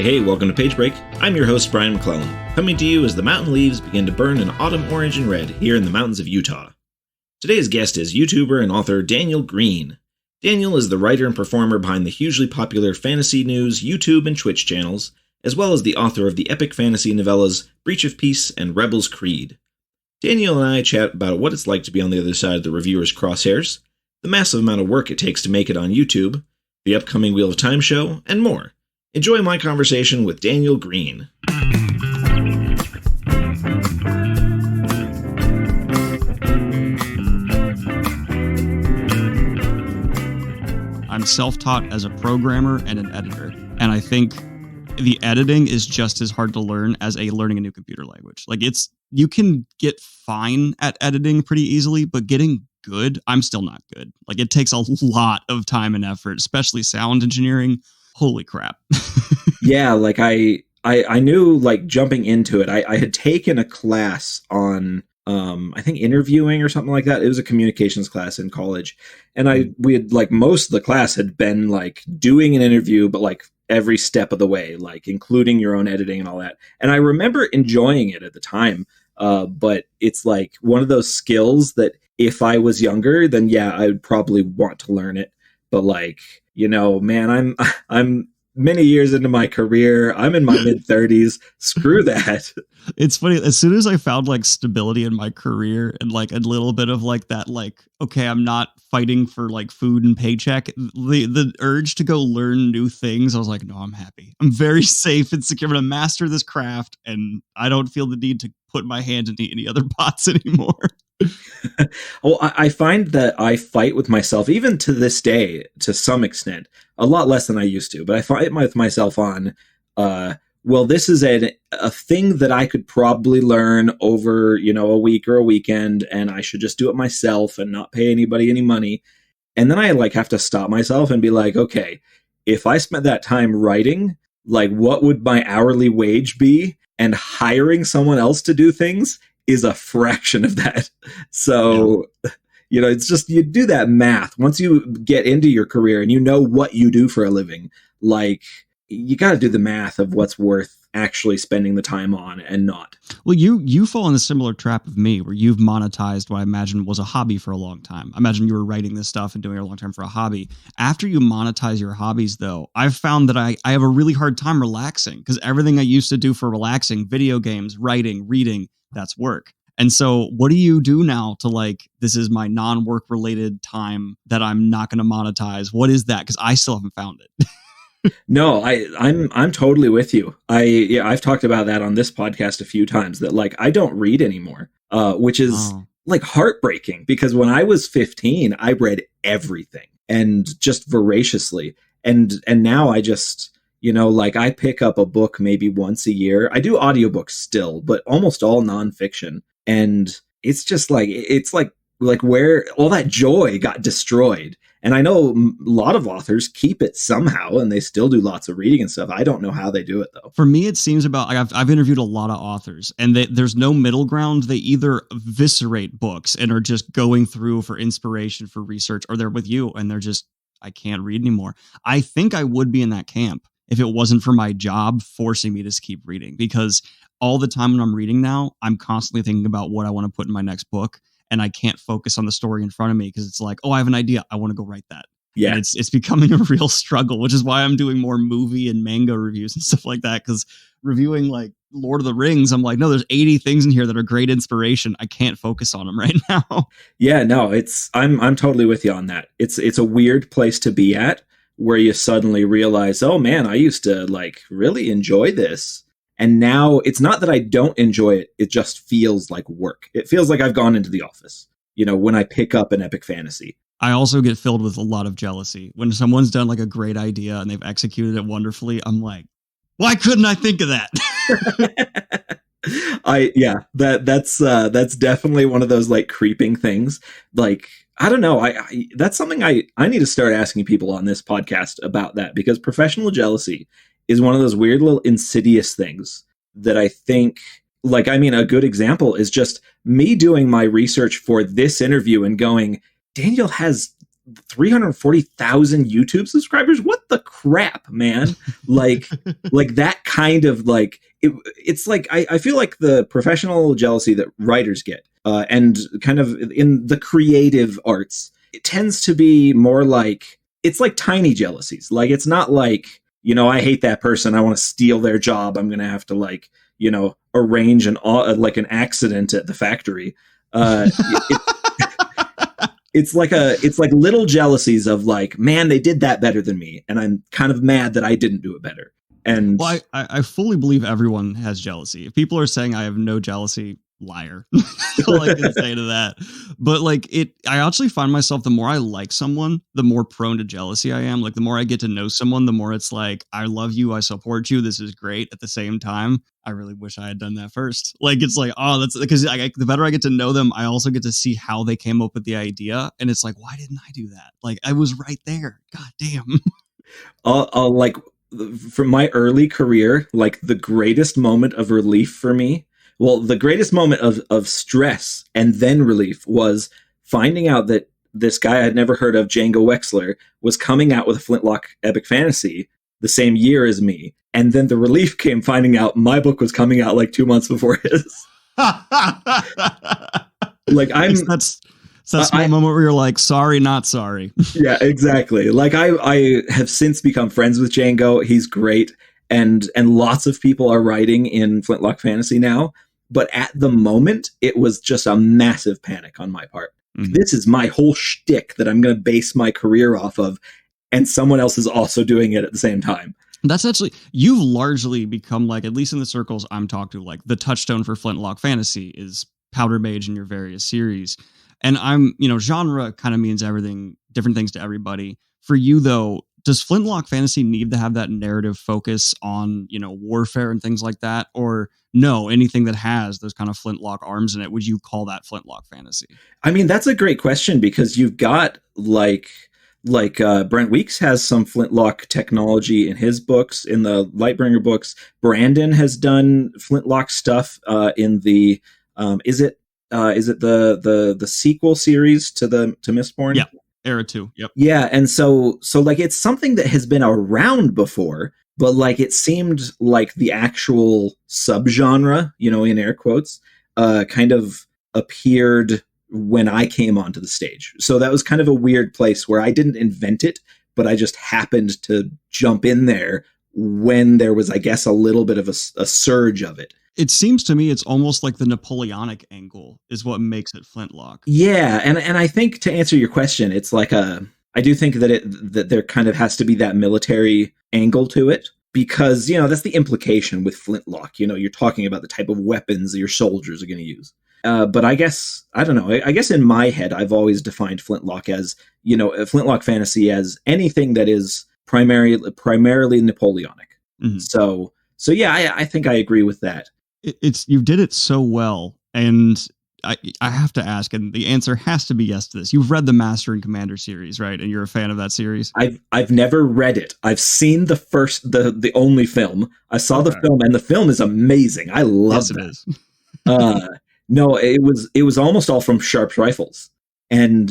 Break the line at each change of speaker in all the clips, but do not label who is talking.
Hey, welcome to Page Break. I'm your host, Brian McClellan, coming to you as the mountain leaves begin to burn in autumn orange and red here in the mountains of Utah. Today's guest is YouTuber and author Daniel Greene. Daniel is the writer and performer behind the hugely popular Fantasy News YouTube and Twitch channels, as well as the author of the epic fantasy novellas Breach of Peace and Rebel's Creed. Daniel and I chat about what it's like to be on the other side of the reviewer's crosshairs, the massive amount of work it takes to make it on YouTube, the upcoming Wheel of Time show, and more. Enjoy my conversation with Daniel Greene.
I'm self-taught as a programmer and an editor, and I think the editing is just as hard to learn as learning a new computer language. You can get fine at editing pretty easily, but getting good, I'm still not good. It takes a lot of time and effort, especially sound engineering. Holy crap.
Yeah, I knew, jumping into it, I had taken a class on, I think interviewing or something like that. It was a communications class in college. And we had, most of the class had been, doing an interview, but, every step of the way, including your own editing and all that. And I remember enjoying it at the time. But it's, one of those skills that if I was younger, then, yeah, I would probably want to learn it. But, man, I'm many years into my career. I'm in my mid-30s. Screw that.
It's funny. As soon as I found stability in my career and a little bit of that, okay, I'm not fighting for food and paycheck, the urge to go learn new things, I was like, no, I'm happy. I'm very safe and secure. I'm going to master this craft, and I don't feel the need to put my hand into any other pots anymore.
Well, I find that I fight with myself, even to this day, to some extent, a lot less than I used to. But I fight with myself on, this is a thing that I could probably learn over, a week or a weekend, and I should just do it myself and not pay anybody any money. And then I have to stop myself and be like, okay, if I spent that time writing, what would my hourly wage be? And hiring someone else to do things is a fraction of that. So, it's just, you do that math. Once you get into your career and you know what you do for a living, you got to do the math of what's worth actually spending the time on and not.
Well, you fall in a similar trap of me where you've monetized what I imagine was a hobby for a long time. I imagine you were writing this stuff and doing it a long time for a hobby. After you monetize your hobbies, though, I've found that I have a really hard time relaxing because everything I used to do for relaxing, video games, writing, reading, that's work. And so what do you do now to this is my non-work related time that I'm not going to monetize? What is that? Because I still haven't found it.
No, I'm totally with you. I've talked about that on this podcast a few times that I don't read anymore, which is heartbreaking because when I was 15, I read everything and just voraciously. And now I just, I pick up a book maybe once a year. I do audiobooks still, but almost all nonfiction. And it's just where all that joy got destroyed. And I know a lot of authors keep it somehow and they still do lots of reading and stuff. I don't know how they do it, though.
For me, it seems about I've interviewed a lot of authors and there's no middle ground. They either eviscerate books and are just going through for inspiration, for research, or they're with you and they're just, I can't read anymore. I think I would be in that camp if it wasn't for my job forcing me to keep reading, because all the time when I'm reading now, I'm constantly thinking about what I want to put in my next book. And I can't focus on the story in front of me because it's I have an idea. I want to go write that. Yeah. And it's becoming a real struggle, which is why I'm doing more movie and manga reviews and stuff like that. Because reviewing Lord of the Rings, I'm no, there's 80 things in here that are great inspiration. I can't focus on them right now.
Yeah, no, I'm totally with you on that. It's a weird place to be at where you suddenly realize, oh man, I used to really enjoy this. And now it's not that I don't enjoy it. It just feels like work. It feels like I've gone into the office, when I pick up an epic fantasy.
I also get filled with a lot of jealousy. When someone's done a great idea and they've executed it wonderfully, I'm like, why couldn't I think of that?
That's definitely one of those creeping things. I don't know. That's something I need to start asking people on this podcast about that, because professional jealousy is one of those weird little insidious things that I think, a good example is just me doing my research for this interview and going, Daniel has 340,000 YouTube subscribers. What the crap, man? like that kind of like it's like I feel like the professional jealousy that writers get, and kind of in the creative arts, it tends to be more like, it's like tiny jealousies. Like, it's not like, I hate that person, I want to steal their job, I'm gonna have to like, arrange like an accident at the factory. It's like little jealousies of like, man, they did that better than me, and I'm kind of mad that I didn't do it better. And
well, I fully believe everyone has jealousy. If people are saying I have no jealousy, liar. All I can say to that. But like I actually find myself, the more I like someone, the more prone to jealousy I am. Like the more I get to know someone, the more it's like, I love you, I support you, this is great. At the same time, I really wish I had done that first. Like, it's like, oh, that's because the better I get to know them, I also get to see how they came up with the idea. And it's like, why didn't I do that? Like, I was right there. God damn.
I'll like, from my early career, like the greatest moment of relief for me, well, the greatest moment of stress and then relief was finding out that this guy I'd never heard of, Django Wexler, was coming out with a Flintlock epic fantasy the same year as me. And then the relief came finding out my book was coming out like 2 months before his. Like,
that's that moment where you're like, sorry, not sorry.
Yeah, exactly. Like, I have since become friends with Django. He's great. And lots of people are writing in Flintlock fantasy now. But at the moment, it was just a massive panic on my part. Mm-hmm. This is my whole shtick that I'm going to base my career off of, and someone else is also doing it at the same time.
That's actually, you've largely become, like, at least in the circles I'm talking to, like, the touchstone for Flintlock fantasy is Powder Mage in your various series. And I'm, genre kind of means everything, different things to everybody. For you, though, does Flintlock fantasy need to have that narrative focus on, warfare and things like that? Or no, anything that has those kind of Flintlock arms in it, would you call that Flintlock fantasy?
I mean, that's a great question, because you've got like Brent Weeks has some Flintlock technology in his books, in the Lightbringer books. Brandon has done Flintlock stuff in the is it the sequel series to Mistborn?
Yeah, Era 2. Yep.
Yeah, and so like, it's something that has been around before, but like, it seemed like the actual subgenre, in air quotes, kind of appeared when I came onto the stage. So that was kind of a weird place where I didn't invent it, but I just happened to jump in there when there was, I guess, a little bit of a surge of it.
It seems to me it's almost like the Napoleonic angle is what makes it Flintlock.
Yeah, and I think, to answer your question, it's like I do think that there kind of has to be that military angle to it, because, that's the implication with Flintlock. You're talking about the type of weapons that your soldiers are going to use. But I guess, I don't know, I guess in my head, I've always defined Flintlock as, Flintlock fantasy as anything that is primarily Napoleonic. Mm-hmm. So yeah, I think I agree with that.
You did it so well, and I have to ask, and the answer has to be yes to this. You've read the Master and Commander series, right? And you're a fan of that series?
I've never read it. I've seen the only film. I saw the film, and the film is amazing. I love it. Yes, it is. No, it was almost all from Sharp's Rifles, and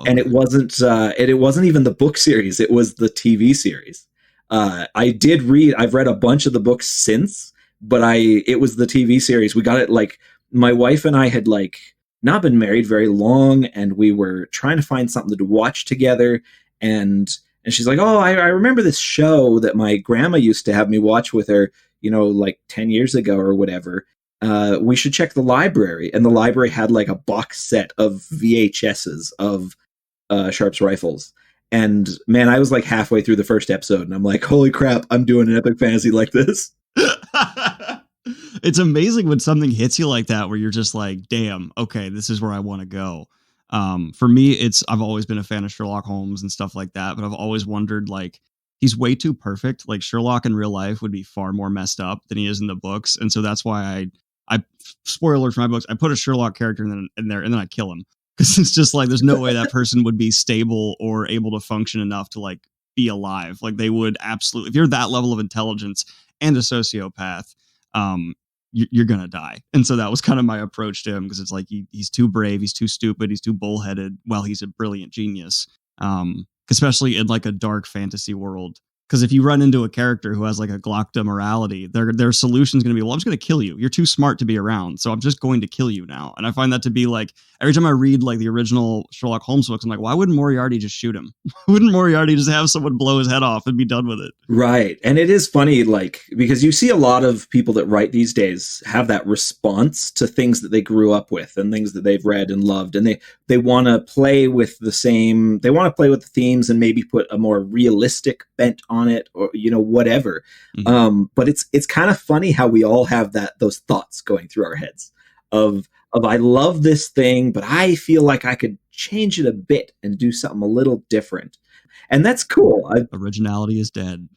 it wasn't even the book series. It was the TV series. I've read a bunch of the books since, but it was the TV series. We got it, like, my wife and I had, like, not been married very long, and we were trying to find something to watch together, and she's like, oh, I remember this show that my grandma used to have me watch with her, like 10 years ago or whatever. We should check the library. And the library had, like, a box set of VHSs of Sharp's Rifles. And man, I was like halfway through the first episode, and I'm like, holy crap, I'm doing an epic fantasy like this.
It's amazing when something hits you like that, where you're just like, damn, okay, this is where I want to go. For me, I've always been a fan of Sherlock Holmes and stuff like that, but I've always wondered, like, he's way too perfect. Like, Sherlock in real life would be far more messed up than he is in the books. And so that's why I spoiler for my books, I put a Sherlock character in there and then I kill him. Because it's just like, there's no way that person would be stable or able to function enough to, like, be alive. Like, they would absolutely, if you're that level of intelligence and a sociopath, you're gonna die. And so that was kind of my approach to him, because it's like he's too brave, he's too stupid, he's too bullheaded, while he's a brilliant genius. Especially in like a dark fantasy world. Because if you run into a character who has like a Glockta morality, their solution is going to be, well, I'm just going to kill you. You're too smart to be around, so I'm just going to kill you now. And I find that to be like, every time I read like the original Sherlock Holmes books, I'm like, why wouldn't Moriarty just shoot him? Wouldn't Moriarty just have someone blow his head off and be done with it?
Right. And it is funny, like, because you see a lot of people that write these days have that response to things that they grew up with and things that they've read and loved. And they want to play with they want to play with the themes and maybe put a more realistic bent on it, or, whatever.
Mm-hmm.
But it's kind of funny how we all have those thoughts going through our heads of I love this thing, but I feel like I could change it a bit and do something a little different. And that's cool.
Originality is dead.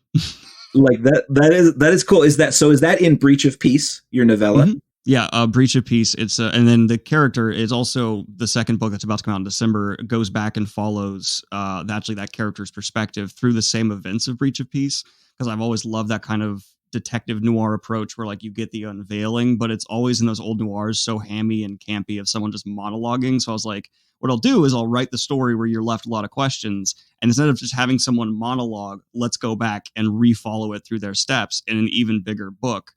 Like that is cool. Is that in Breach of Peace, your novella?
Mm-hmm. Yeah, Breach of Peace. It's and then the character is also the second book that's about to come out in December. Goes back and follows actually that character's perspective through the same events of Breach of Peace, because I've always loved that kind of detective noir approach where like you get the unveiling, but it's always in those old noirs so hammy and campy of someone just monologuing. So I was like, what I'll do is I'll write the story where you're left a lot of questions, and instead of just having someone monologue, let's go back and refollow it through their steps in an even bigger book.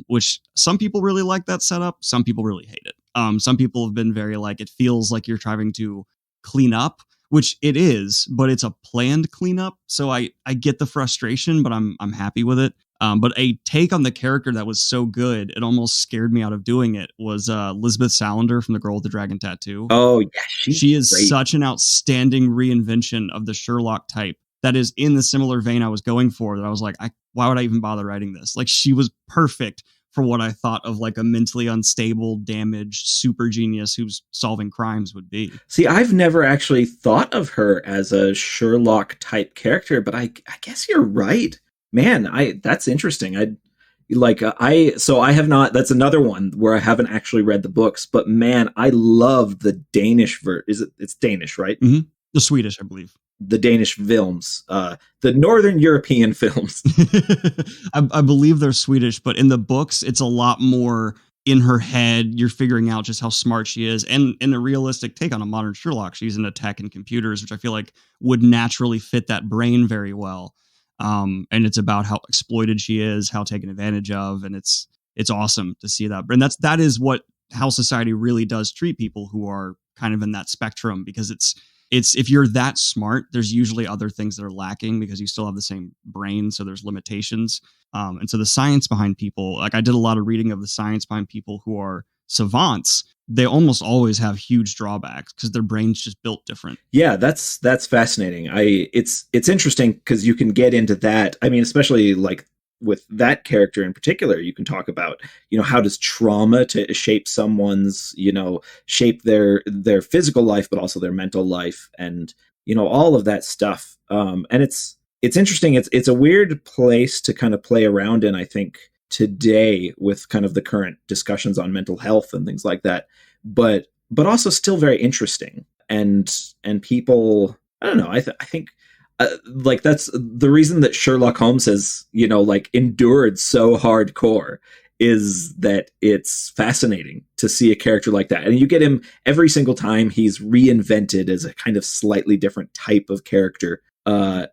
Which some people really like that setup. Some people really hate it. Some people have been very like, it feels like you're trying to clean up, which it is, but it's a planned cleanup. So I get the frustration, but I'm happy with it. But a take on the character that was so good, it almost scared me out of doing it, was Elizabeth Salander from The Girl with the Dragon Tattoo.
Oh, yeah.
She is great. Such an outstanding reinvention of the Sherlock type that is in the similar vein I was going for, that I was like, why would I even bother writing this? Like, she was perfect for what I thought of like a mentally unstable, damaged super genius who's solving crimes would be.
See, I've never actually thought of her as a Sherlock type character, but I guess you're right. Man, that's interesting. I have not, that's another one where I haven't actually read the books, but man, I love the Danish it's Danish, right?
Mm-hmm. The Swedish, I believe.
The Danish films, the Northern European films.
I believe they're Swedish, but in the books, it's a lot more in her head. You're figuring out just how smart she is. And in a realistic take on a modern Sherlock, she's into tech and computers, which I feel like would naturally fit that brain very well. And it's about how exploited she is, how taken advantage of. And it's awesome to see that. And that is how society really does treat people who are kind of in that spectrum, because it's if you're that smart, there's usually other things that are lacking because you still have the same brain. So there's limitations. And so the science behind people, like I did a lot of reading of the science behind people who are savants. They almost always have huge drawbacks because their brain's just built different.
Yeah, that's fascinating. It's interesting because you can get into that. I mean, especially like with that character in particular, you can talk about, how does trauma to shape someone's, shape their physical life, but also their mental life, and, all of that stuff. And it's interesting. It's a weird place to kind of play around in, I think, today with kind of the current discussions on mental health and things like that, but also still very interesting. And people, I don't know, I think, like that's the reason that Sherlock Holmes has, endured so hardcore, is that it's fascinating to see a character like that. And you get him every single time he's reinvented as a kind of slightly different type of character. And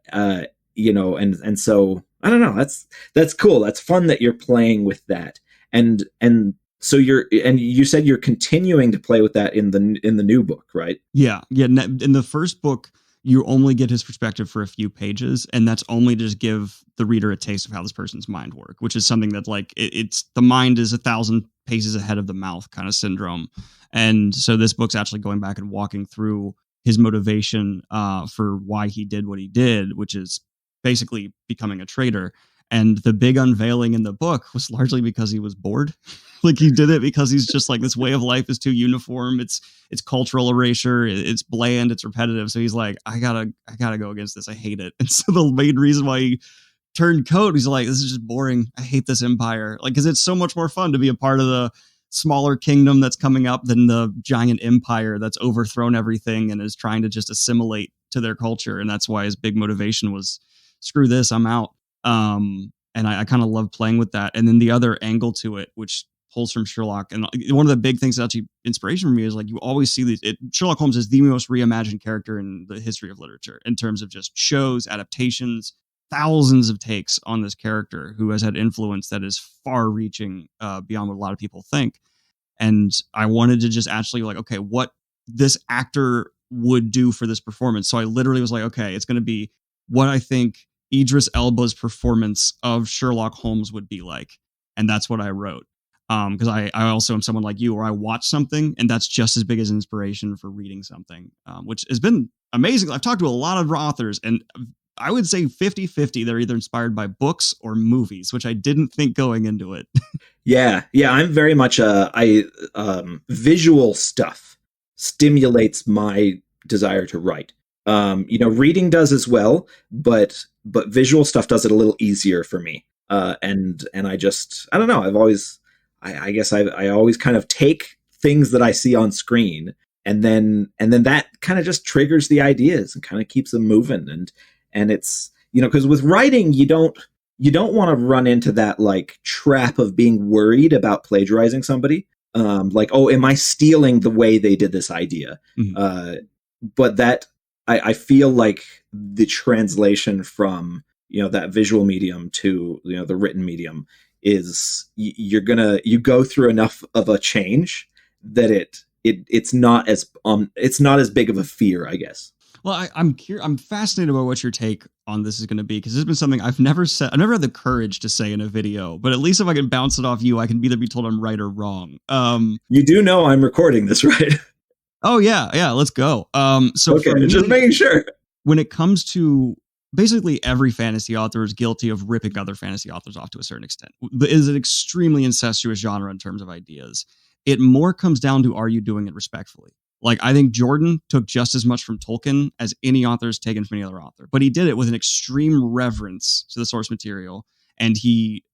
so I don't know, that's cool. That's fun that you're playing with that. And so you said you're continuing to play with that in the new book, right?
Yeah. In the first book, you only get his perspective for a few pages, and that's only to just give the reader a taste of how this person's mind works, which is something that like it's the mind is 1,000 paces ahead of the mouth kind of syndrome. And so this book's actually going back and walking through his motivation for why he did what he did, which is basically becoming a traitor. And the big unveiling in the book was largely because he was bored. Like he did it because he's just like, this way of life is too uniform. It's cultural erasure. It's bland. It's repetitive. So he's like, I gotta go against this. I hate it. And so the main reason why he turned coat, he's like, this is just boring. I hate this empire. Like, cause it's so much more fun to be a part of the smaller kingdom that's coming up than the giant empire that's overthrown everything and is trying to just assimilate to their culture. And that's why his big motivation was, screw this, I'm out. And I kind of love playing with that. And then the other angle to it, which pulls from Sherlock. And one of the big things that's actually inspiration for me is like, you always see these, Sherlock Holmes is the most reimagined character in the history of literature in terms of just shows, adaptations, thousands of takes on this character who has had influence that is far reaching beyond what a lot of people think. And I wanted to just actually like, okay, what this actor would do for this performance. So I literally was like, okay, it's going to be what I think Idris Elba's performance of Sherlock Holmes would be like. And that's what I wrote. Because I also am someone like you, where I watch something and that's just as big as inspiration for reading something, which has been amazing. I've talked to a lot of authors, and I would say 50-50. They're either inspired by books or movies, which I didn't think going into it.
Yeah. I'm very much visual stuff stimulates my desire to write. Reading does as well, but visual stuff does it a little easier for me. And I don't know. I guess I always kind of take things that I see on screen, and then that kind of just triggers the ideas and kind of keeps them moving. And it's, because with writing, you don't want to run into that like trap of being worried about plagiarizing somebody. Like, oh, am I stealing the way they did this idea? Mm-hmm. But that I feel like the translation from, that visual medium to, the written medium is you go through enough of a change that it's not as big of a fear, I guess.
Well, I'm fascinated by what your take on this is going to be, because this has been something I've never said. I've never had the courage to say in a video, but at least if I can bounce it off you, I can either be told I'm right or wrong.
You do know I'm recording this, right?
Oh yeah, let's go. So
okay, just making sure.
When it comes to basically every fantasy author is guilty of ripping other fantasy authors off to a certain extent. It is an extremely incestuous genre in terms of ideas. It more comes down to, are you doing it respectfully? Like, I think Jordan took just as much from Tolkien as any author has taken from any other author, but he did it with an extreme reverence to the source material. And he,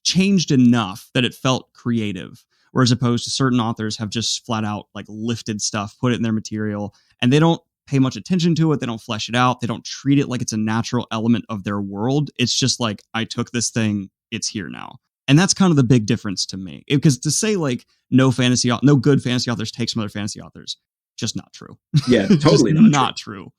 changed enough that it felt creative. Whereas opposed to certain authors have just flat out like lifted stuff, put it in their material, and they don't pay much attention to it. They don't flesh it out. They don't treat it like it's a natural element of their world. It's just like, I took this thing, it's here now. And that's kind of the big difference to me. Because to say like no good fantasy authors take some other fantasy authors, just not true.
Yeah, totally
not true.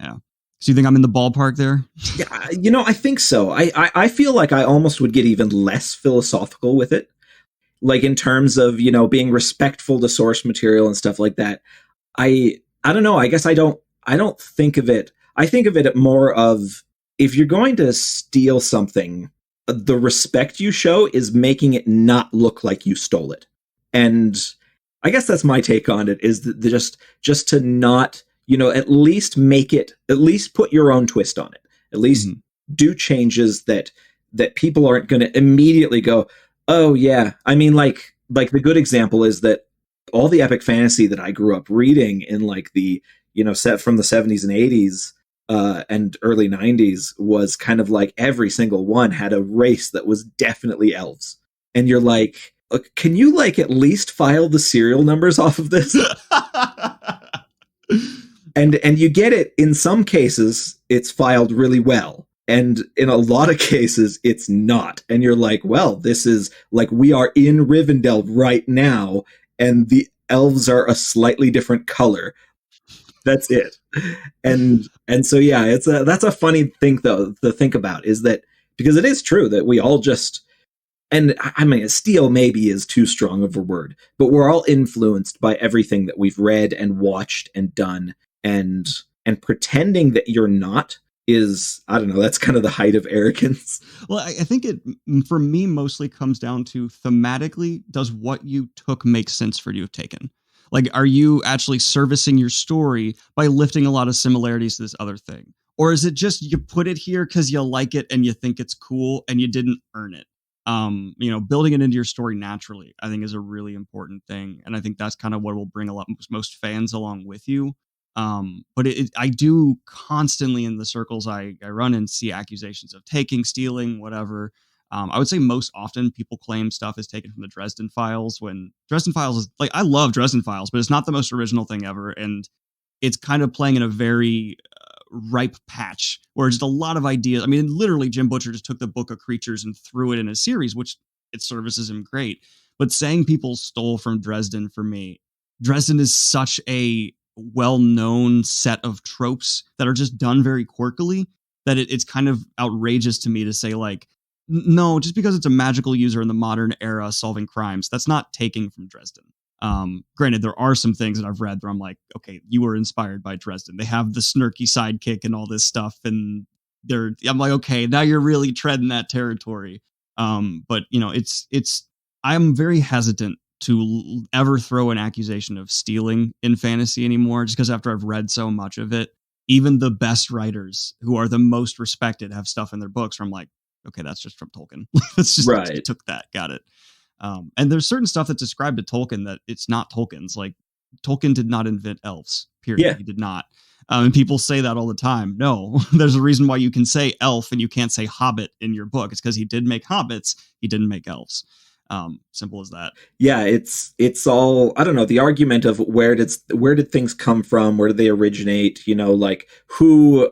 Yeah. So you think I'm in the ballpark there?
Yeah, I think so. I feel like I almost would get even less philosophical with it. Like in terms of, being respectful to source material and stuff like that. I don't know. I guess I don't think of it. I think of it more of, if you're going to steal something, the respect you show is making it not look like you stole it. And I guess that's my take on it, is that just to not, at least put your own twist on it. At least do changes that people aren't going to immediately go, oh yeah. I mean, like the good example is that all the epic fantasy that I grew up reading in like the, set from the 70s and 80s and early 90s was kind of like every single one had a race that was definitely elves. And you're like, can you like at least file the serial numbers off of this? and you get it. In some cases, it's filed really well. And in a lot of cases, it's not. And you're like, well, this is like, we are in Rivendell right now, and the elves are a slightly different color. That's it. And so, yeah, that's a funny thing though to think about, is that, because it is true that we all just, and I mean, steal maybe is too strong of a word, but we're all influenced by everything that we've read and watched and done, and pretending that you're not is, I don't know, that's kind of the height of arrogance.
Well, I think it, for me, mostly comes down to thematically, does what you took make sense for you to have taken? Like, are you actually servicing your story by lifting a lot of similarities to this other thing? Or is it just you put it here because you like it and you think it's cool and you didn't earn it? Building it into your story naturally, I think, is a really important thing. And I think that's kind of what will bring most fans along with you. But I do constantly in the circles I run and see accusations of taking, stealing, whatever. I would say most often people claim stuff is taken from the Dresden Files, when Dresden Files is like, I love Dresden Files, but it's not the most original thing ever. And it's kind of playing in a very ripe patch where just a lot of ideas. I mean, literally Jim Butcher just took the Book of Creatures and threw it in a series, which it services him great. But saying people stole from Dresden, for me, Dresden is such a well-known set of tropes that are just done very quirkily that it's kind of outrageous to me to say, like, no, just because it's a magical user in the modern era solving crimes, that's not taking from Dresden. Granted, there are some things that I've read where I'm like, okay, you were inspired by Dresden. They have the snarky sidekick and all this stuff, and I'm like, okay, now you're really treading that territory. But you know, I'm very hesitant to ever throw an accusation of stealing in fantasy anymore, just because after I've read so much of it, even the best writers who are the most respected have stuff in their books where I'm like, okay, that's just from Tolkien. That's just
Right.
took that, got it. And there's certain stuff that's described to Tolkien that it's not Tolkien's. Like, Tolkien did not invent elves, period.
Yeah.
He did not. And people say that all the time. No, there's a reason why you can say elf and you can't say hobbit in your book. It's because he did make hobbits. He didn't make elves. Simple as that.
Yeah, it's all, I don't know, the argument of where did things come from, where did they originate, you know, like who,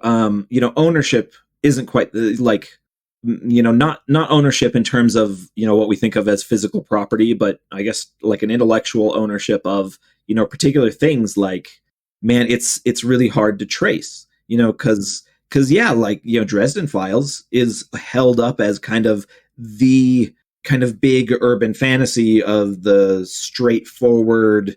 you know, ownership isn't quite like, you know, not ownership in terms of, you know, what we think of as physical property, but I guess like an intellectual ownership of, you know, particular things. Like, man, it's really hard to trace, you know, because yeah, like, you know, Dresden Files is held up as kind of the kind of big urban fantasy of the straightforward.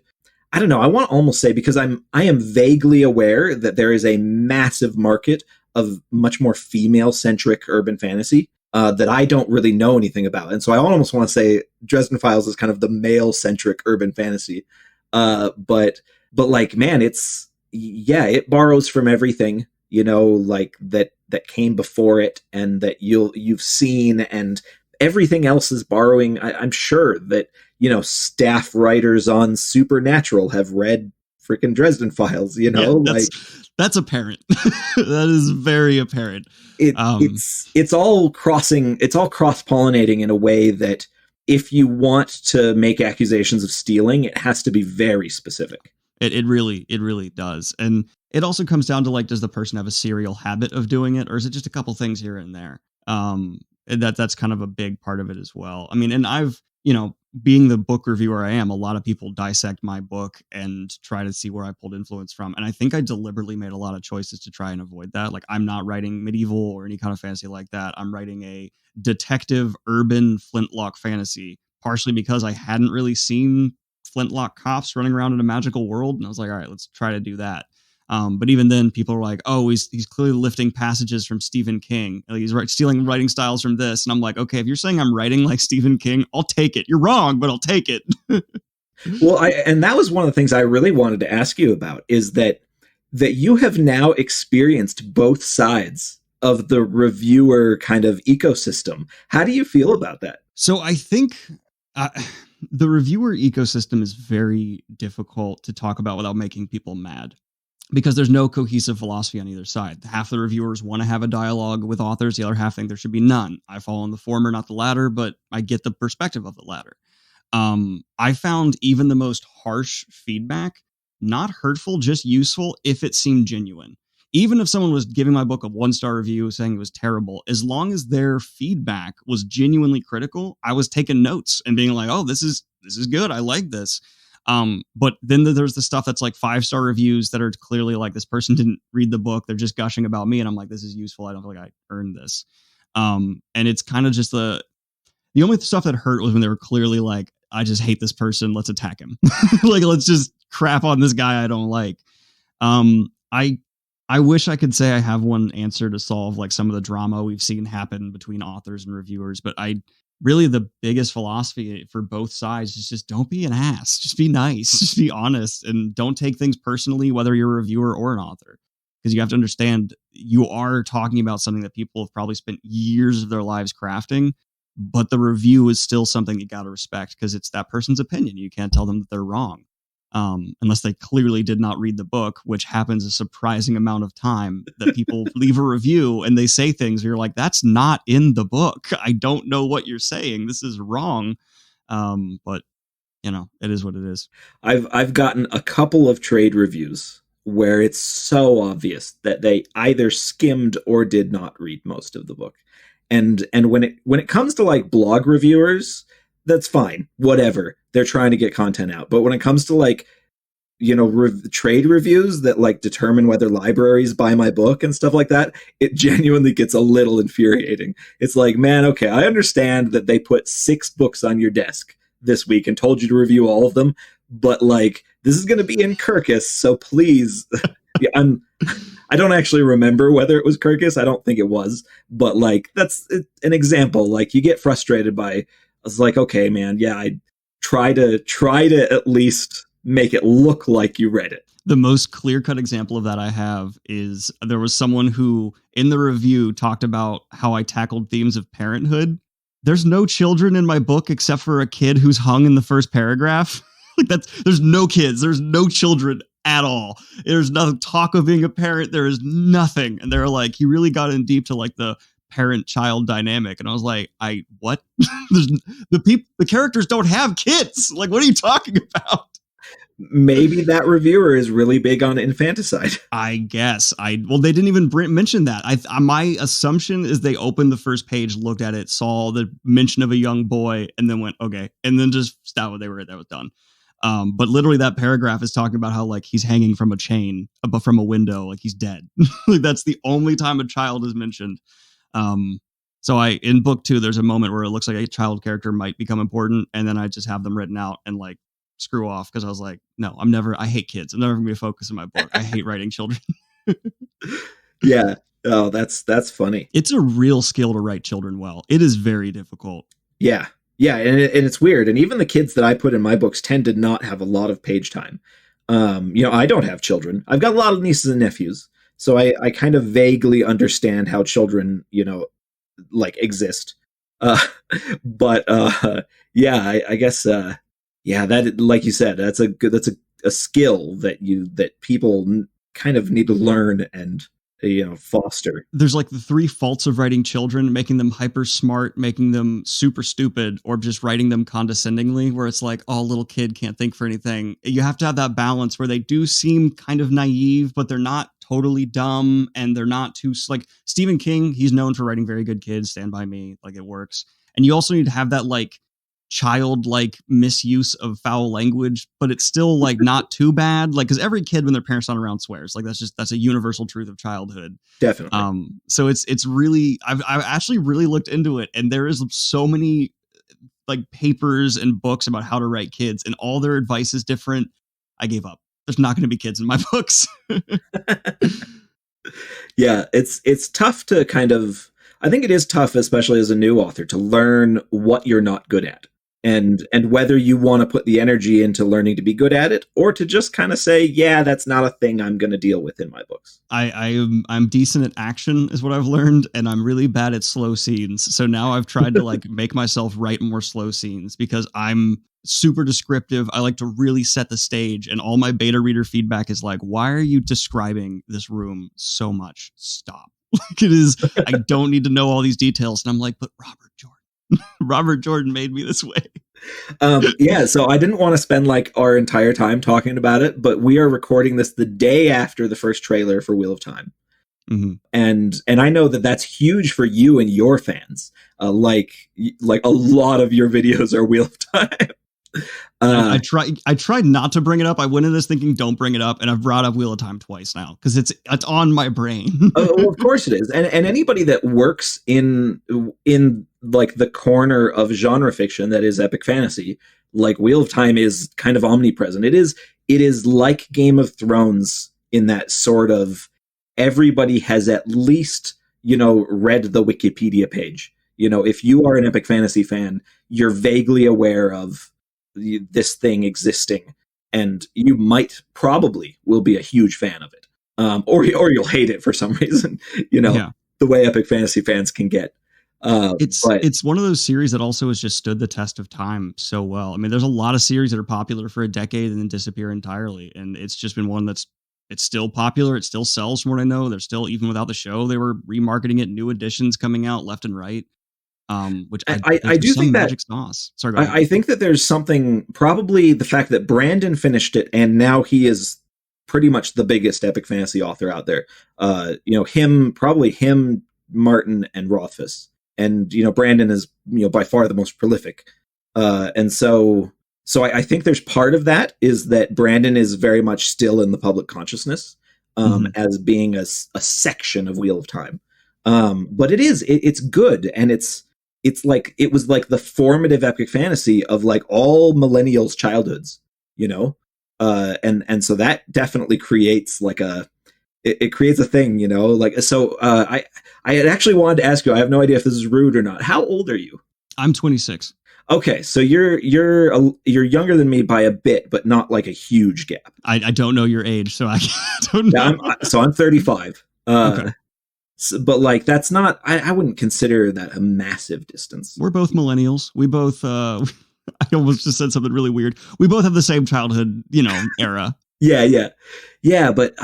I don't know. I want to almost say, because I am vaguely aware that there is a massive market of much more female centric urban fantasy that I don't really know anything about. And so I almost want to say Dresden Files is kind of the male centric urban fantasy. But like, man, it borrows from everything, you know, like that came before it and that you've seen, and everything else is borrowing. I'm sure that, you know, staff writers on Supernatural have read freaking Dresden Files, you know,
yeah, that's apparent. That is very apparent.
It's all cross-pollinating in a way that if you want to make accusations of stealing, it has to be very specific.
It really does. And it also comes down to, like, does the person have a serial habit of doing it, or is it just a couple things here and there? That's kind of a big part of it as well. I mean, and I've, you know, being the book reviewer I am, a lot of people dissect my book and try to see where I pulled influence from. And I think I deliberately made a lot of choices to try and avoid that. Like, I'm not writing medieval or any kind of fantasy like that. I'm writing a detective urban flintlock fantasy, partially because I hadn't really seen flintlock cops running around in a magical world. And I was like, all right, let's try to do that. But even then, people are like, "Oh, he's clearly lifting passages from Stephen King. Like, he's stealing writing styles from this." And I'm like, "Okay, if you're saying I'm writing like Stephen King, I'll take it. You're wrong, but I'll take it."
Well, and that was one of the things I really wanted to ask you about, is that you have now experienced both sides of the reviewer kind of ecosystem. How do you feel about that?
So I think the reviewer ecosystem is very difficult to talk about without making people mad, because there's no cohesive philosophy on either side. Half the reviewers want to have a dialogue with authors. The other half think there should be none. I fall on the former, not the latter, but I get the perspective of the latter. I found even the most harsh feedback not hurtful, just useful if it seemed genuine. Even if someone was giving my book a 1-star review saying it was terrible, as long as their feedback was genuinely critical, I was taking notes and being like, "Oh, this is good. I like this." But then there's the stuff that's like 5-star reviews that are clearly like, this person didn't read the book. They're just gushing about me. And I'm like, this is useful. I don't feel like I earned this. And it's kind of just the only stuff that hurt was when they were clearly like, I just hate this person. Let's attack him. Like, let's just crap on this guy I don't like. I wish I could say I have one answer to solve like some of the drama we've seen happen between authors and reviewers, but really the biggest philosophy for both sides is just don't be an ass. Just be nice. Just be honest, and don't take things personally, whether you're a reviewer or an author, because you have to understand you are talking about something that people have probably spent years of their lives crafting, but the review is still something you got to respect because it's that person's opinion. You can't tell them that they're wrong. Unless they clearly did not read the book, which happens a surprising amount of time, that people leave a review and they say things where you're like, that's not in the book. I don't know what you're saying. This is wrong. But you know, it is what it is.
I've gotten a couple of trade reviews where it's so obvious that they either skimmed or did not read most of the book. And when it comes to like blog reviewers, that's fine. Whatever. They're trying to get content out. But when it comes to like, trade reviews that like determine whether libraries buy my book and stuff like that, it genuinely gets a little infuriating. It's like, man, okay, I understand that they put 6 books on your desk this week and told you to review all of them, but like, this is going to be in Kirkus, so please. Yeah, I don't actually remember whether it was Kirkus. I don't think it was, but like, that's an example. Like, you get frustrated by, I was like, okay, man, yeah, I try to at least make it look like you read it.
The most clear-cut example of that I have is there was someone who in the review talked about how I tackled themes of parenthood. There's no children in my book except for a kid who's hung in the first paragraph. Like, there's no kids, there's no children at all. There's no talk of being a parent. There is nothing. And they're like, he really got in deep to like the parent-child dynamic. And I was like, what? The characters don't have kids. Like, what are you talking about?
Maybe that reviewer is really big on infanticide.
I guess. Well, they didn't even mention that. My assumption is they opened the first page, looked at it, saw the mention of a young boy, and then went, okay. And then just stopped what they were. That was done. But literally that paragraph is talking about how like he's hanging from a chain, but from a window, like he's dead. Like that's the only time a child is mentioned. So in book 2, there's a moment where it looks like a child character might become important. And then I just have them written out and like screw off. Cause I was like, no, I hate kids. I'm never gonna be a focus in my book. I hate writing children.
Yeah. Oh, that's funny.
It's a real skill to write children well. It is very difficult.
Yeah. Yeah, and it's weird. And even the kids that I put in my books tend to not have a lot of page time. I don't have children. I've got a lot of nieces and nephews. So I kind of vaguely understand how children, like exist. But I guess, that, like you said, that's a skill that people kind of need to learn and foster.
There's like the 3 faults of writing children: making them hyper smart, making them super stupid, or just writing them condescendingly, where it's like, oh, little kid can't think for anything. You have to have that balance where they do seem kind of naive, but they're not totally dumb, and they're not too, like Stephen King, he's known for writing very good kids. Stand By Me, like it works. And you also need to have that like childlike misuse of foul language, but it's still like not too bad, like because every kid when their parents aren't around swears. Like that's a universal truth of childhood.
Definitely.
So it's really, I've actually really looked into it, and there is so many like papers and books about how to write kids, and all their advice is different. I gave up. There's not going to be kids in my books.
Yeah, it's tough to kind of, I think it is tough, especially as a new author, to learn what you're not good at. And whether you want to put the energy into learning to be good at it, or to just kind of say, yeah, that's not a thing I'm going to deal with in my books.
I'm decent at action is what I've learned, and I'm really bad at slow scenes. So now I've tried to like make myself write more slow scenes because I'm super descriptive. I like to really set the stage, and all my beta reader feedback is like, why are you describing this room so much? Stop. Like it is, I don't need to know all these details. And I'm like, but Robert Jordan made me this way.
So I didn't want to spend like our entire time talking about it, but we are recording this the day after the first trailer for Wheel of Time. Mm-hmm. And I know that that's huge for you and your fans. Like a lot of your videos are Wheel of Time.
I tried not to bring it up. I went in this thinking don't bring it up, and I've brought up Wheel of Time twice now because it's on my brain.
Well, of course it is. And anybody that works in like the corner of genre fiction that is epic fantasy, like Wheel of Time is kind of omnipresent. It is like Game of Thrones in that sort of, everybody has at least, read the Wikipedia page. If you are an epic fantasy fan, you're vaguely aware of this thing existing, and you probably will be a huge fan of it, or you'll hate it for some reason. The way epic fantasy fans can get.
It's one of those series that also has just stood the test of time so well. I mean, there's a lot of series that are popular for a decade and then disappear entirely, and it's just been one it's still popular. It still sells, from what I know. They're still, even without the show, they were remarketing it, new editions coming out left and right. Which I do think that sauce. Sorry,
I think that there's something, probably the fact that Brandon finished it and now he is pretty much the biggest epic fantasy author out there. Him, Martin, and Rothfuss, and Brandon is by far the most prolific. And so I think there's part of that is that Brandon is very much still in the public consciousness as being a section of Wheel of Time. But it's good, and it's like it was like the formative epic fantasy of like all millennials' childhoods, you know, and so that definitely creates like it creates a thing, you know, like so. I had actually wanted to ask you. I have no idea if this is rude or not. How old are you?
I'm 26.
Okay, so you're younger than me by a bit, but not like a huge gap.
I don't know your age, so I don't know.
Yeah, I'm 35.
Okay.
So, but like that's not. I wouldn't consider that a massive distance.
We're both millennials. We both. I almost just said something really weird. We both have the same childhood, you know, era.
Yeah. But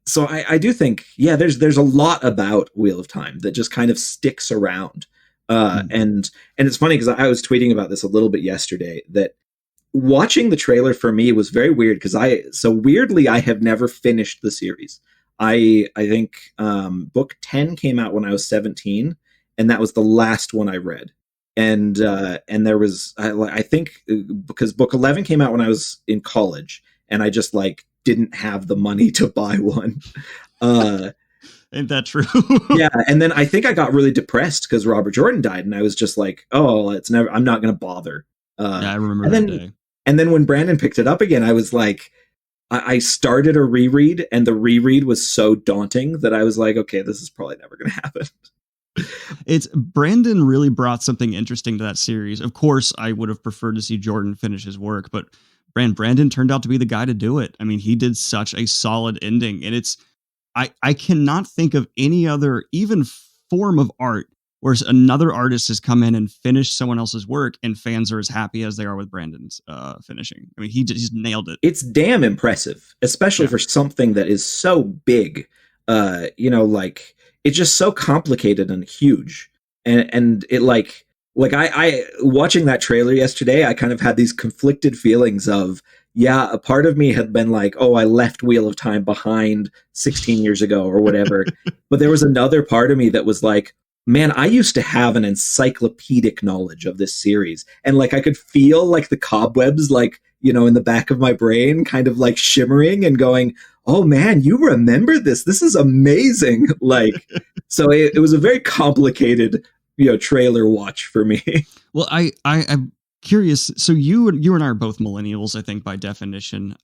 so I do think there's a lot about Wheel of Time that just kind of sticks around. And it's funny because I was tweeting about this a little bit yesterday that watching the trailer for me was very weird because weirdly I have never finished the series. I think book 10 came out when I was 17, and that was the last one I read. And there was I think because book 11 came out when I was in college, and I just like didn't have the money to buy one.
Ain't that true?
Yeah, and then I think I got really depressed because Robert Jordan died, and I was just like, "Oh, I'm not going to bother."
Yeah, I remember that day.
And then when Brandon picked it up again, I was like, I started a reread, and the reread was so daunting that I was like, "Okay, this is probably never going to happen."
Brandon really brought something interesting to that series. Of course, I would have preferred to see Jordan finish his work, but Brandon turned out to be the guy to do it. I mean, he did such a solid ending, and I cannot think of any other even form of art where another artist has come in and finished someone else's work and fans are as happy as they are with Brandon's finishing. I mean, he's nailed it.
It's damn impressive, especially for something that is so big. You know, like it's just so complicated and huge. And it like I watching that trailer yesterday, I kind of had these conflicted feelings of, yeah, a part of me had been like, oh, I left Wheel of Time behind 16 years ago or whatever. But there was another part of me that was like, man, I used to have an encyclopedic knowledge of this series. And like I could feel like the cobwebs, like, you know, in the back of my brain kind of like shimmering and going, oh man, you remember this. This is amazing. Like, so it was a very complicated, you know, trailer watch for me.
Well, I'm curious. So you and I are both millennials, I think, by definition.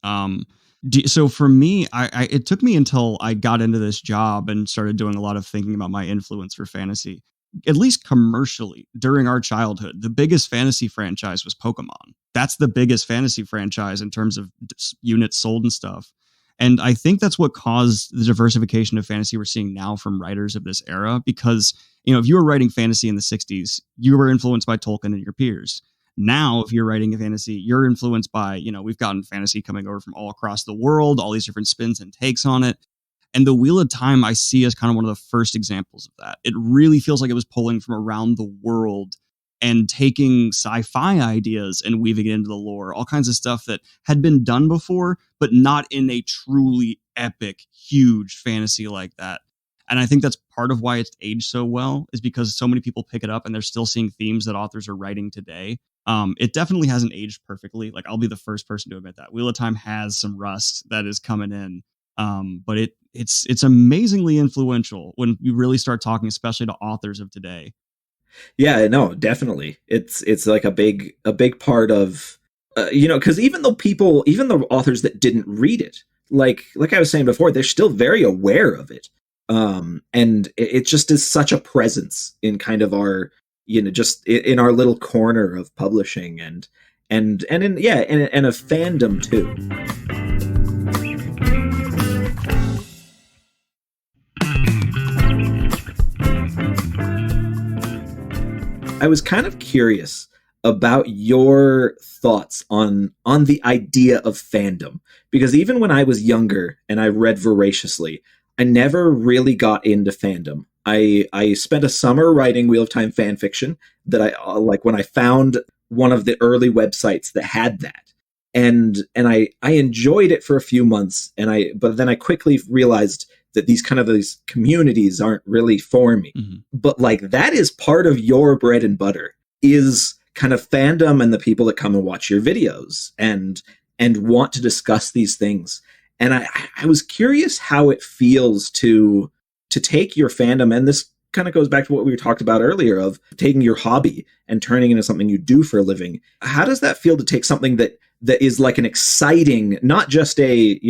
So for me, it took me until I got into this job and started doing a lot of thinking about my influence for fantasy, at least commercially. During our childhood, the biggest fantasy franchise was Pokemon. That's the biggest fantasy franchise in terms of units sold and stuff. And I think that's what caused the diversification of fantasy we're seeing now from writers of this era. Because, you know, if you were writing fantasy in the 60s, you were influenced by Tolkien and your peers. Now, if you're writing a fantasy, you're influenced by, you know, we've gotten fantasy coming over from all across the world, all these different spins and takes on it. And the Wheel of Time I see as kind of one of the first examples of that. It really feels like it was pulling from around the world and taking sci-fi ideas and weaving it into the lore, all kinds of stuff that had been done before, but not in a truly epic, huge fantasy like that. And I think that's part of why it's aged so well, is because so many people pick it up and they're still seeing themes that authors are writing today. It definitely hasn't aged perfectly. Like, I'll be the first person to admit that Wheel of Time has some rust that is coming in. But it's amazingly influential when you really start talking, especially to authors of today.
Yeah, no, definitely. It's like a big part of, you know, because even the authors that didn't read it, like I was saying before, they're still very aware of it. And it just is such a presence in kind of our, you know, just in our little corner of publishing and in a fandom too. I was kind of curious about your thoughts on the idea of fandom, because even when I was younger and I read voraciously, I never really got into fandom. I spent a summer writing Wheel of Time fan fiction that I like when I found one of the early websites that had that. And I enjoyed it for a few months, but then I quickly realized that these communities aren't really for me. Mm-hmm. But like that is part of your bread and butter, is kind of fandom and the people that come and watch your videos and want to discuss these things. And I was curious how it feels to take your fandom, and this kind of goes back to what we talked about earlier of taking your hobby and turning it into something you do for a living. How does that feel to take something that is like an exciting, not just a,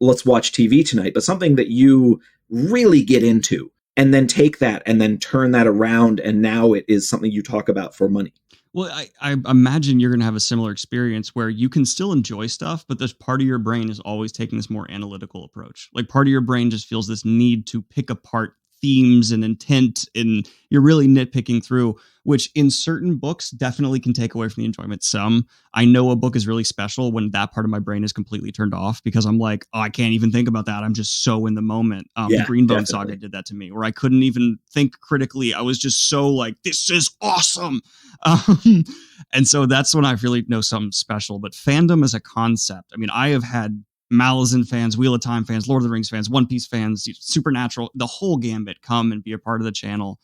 let's watch TV tonight, but something that you really get into, and then take that and then turn that around, and now it is something you talk about for money?
Well, I imagine you're going to have a similar experience where you can still enjoy stuff, but this part of your brain is always taking this more analytical approach. Like part of your brain just feels this need to pick apart themes and intent, and you're really nitpicking through, which in certain books definitely can take away from the enjoyment some. I know a book is really special when that part of my brain is completely turned off, because I'm like, oh, I can't even think about that. I'm just so in the moment. The Greenbone Saga did that to me, where I couldn't even think critically. I was just so like, this is awesome. And so that's when I really know something special. But fandom as a concept, I mean, I have had Malazan fans, Wheel of Time fans, Lord of the Rings fans, One Piece fans, Supernatural, the whole gambit come and be a part of the channel.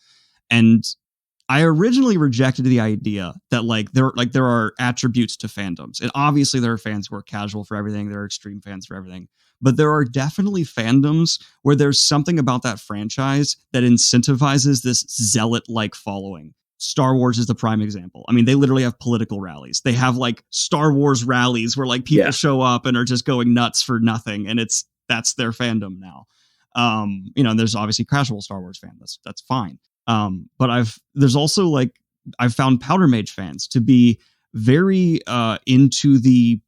And I originally rejected the idea that there are attributes to fandoms. And obviously there are fans who are casual for everything. There are extreme fans for everything. But there are definitely fandoms where there's something about that franchise that incentivizes this zealot-like following. Star Wars is the prime example. I mean, they literally have political rallies. They have like Star Wars rallies where like people show up and are just going nuts for nothing. And that's their fandom now. There's obviously casual Star Wars fan. That's fine. But there's also like, I've found Powder Mage fans to be very into the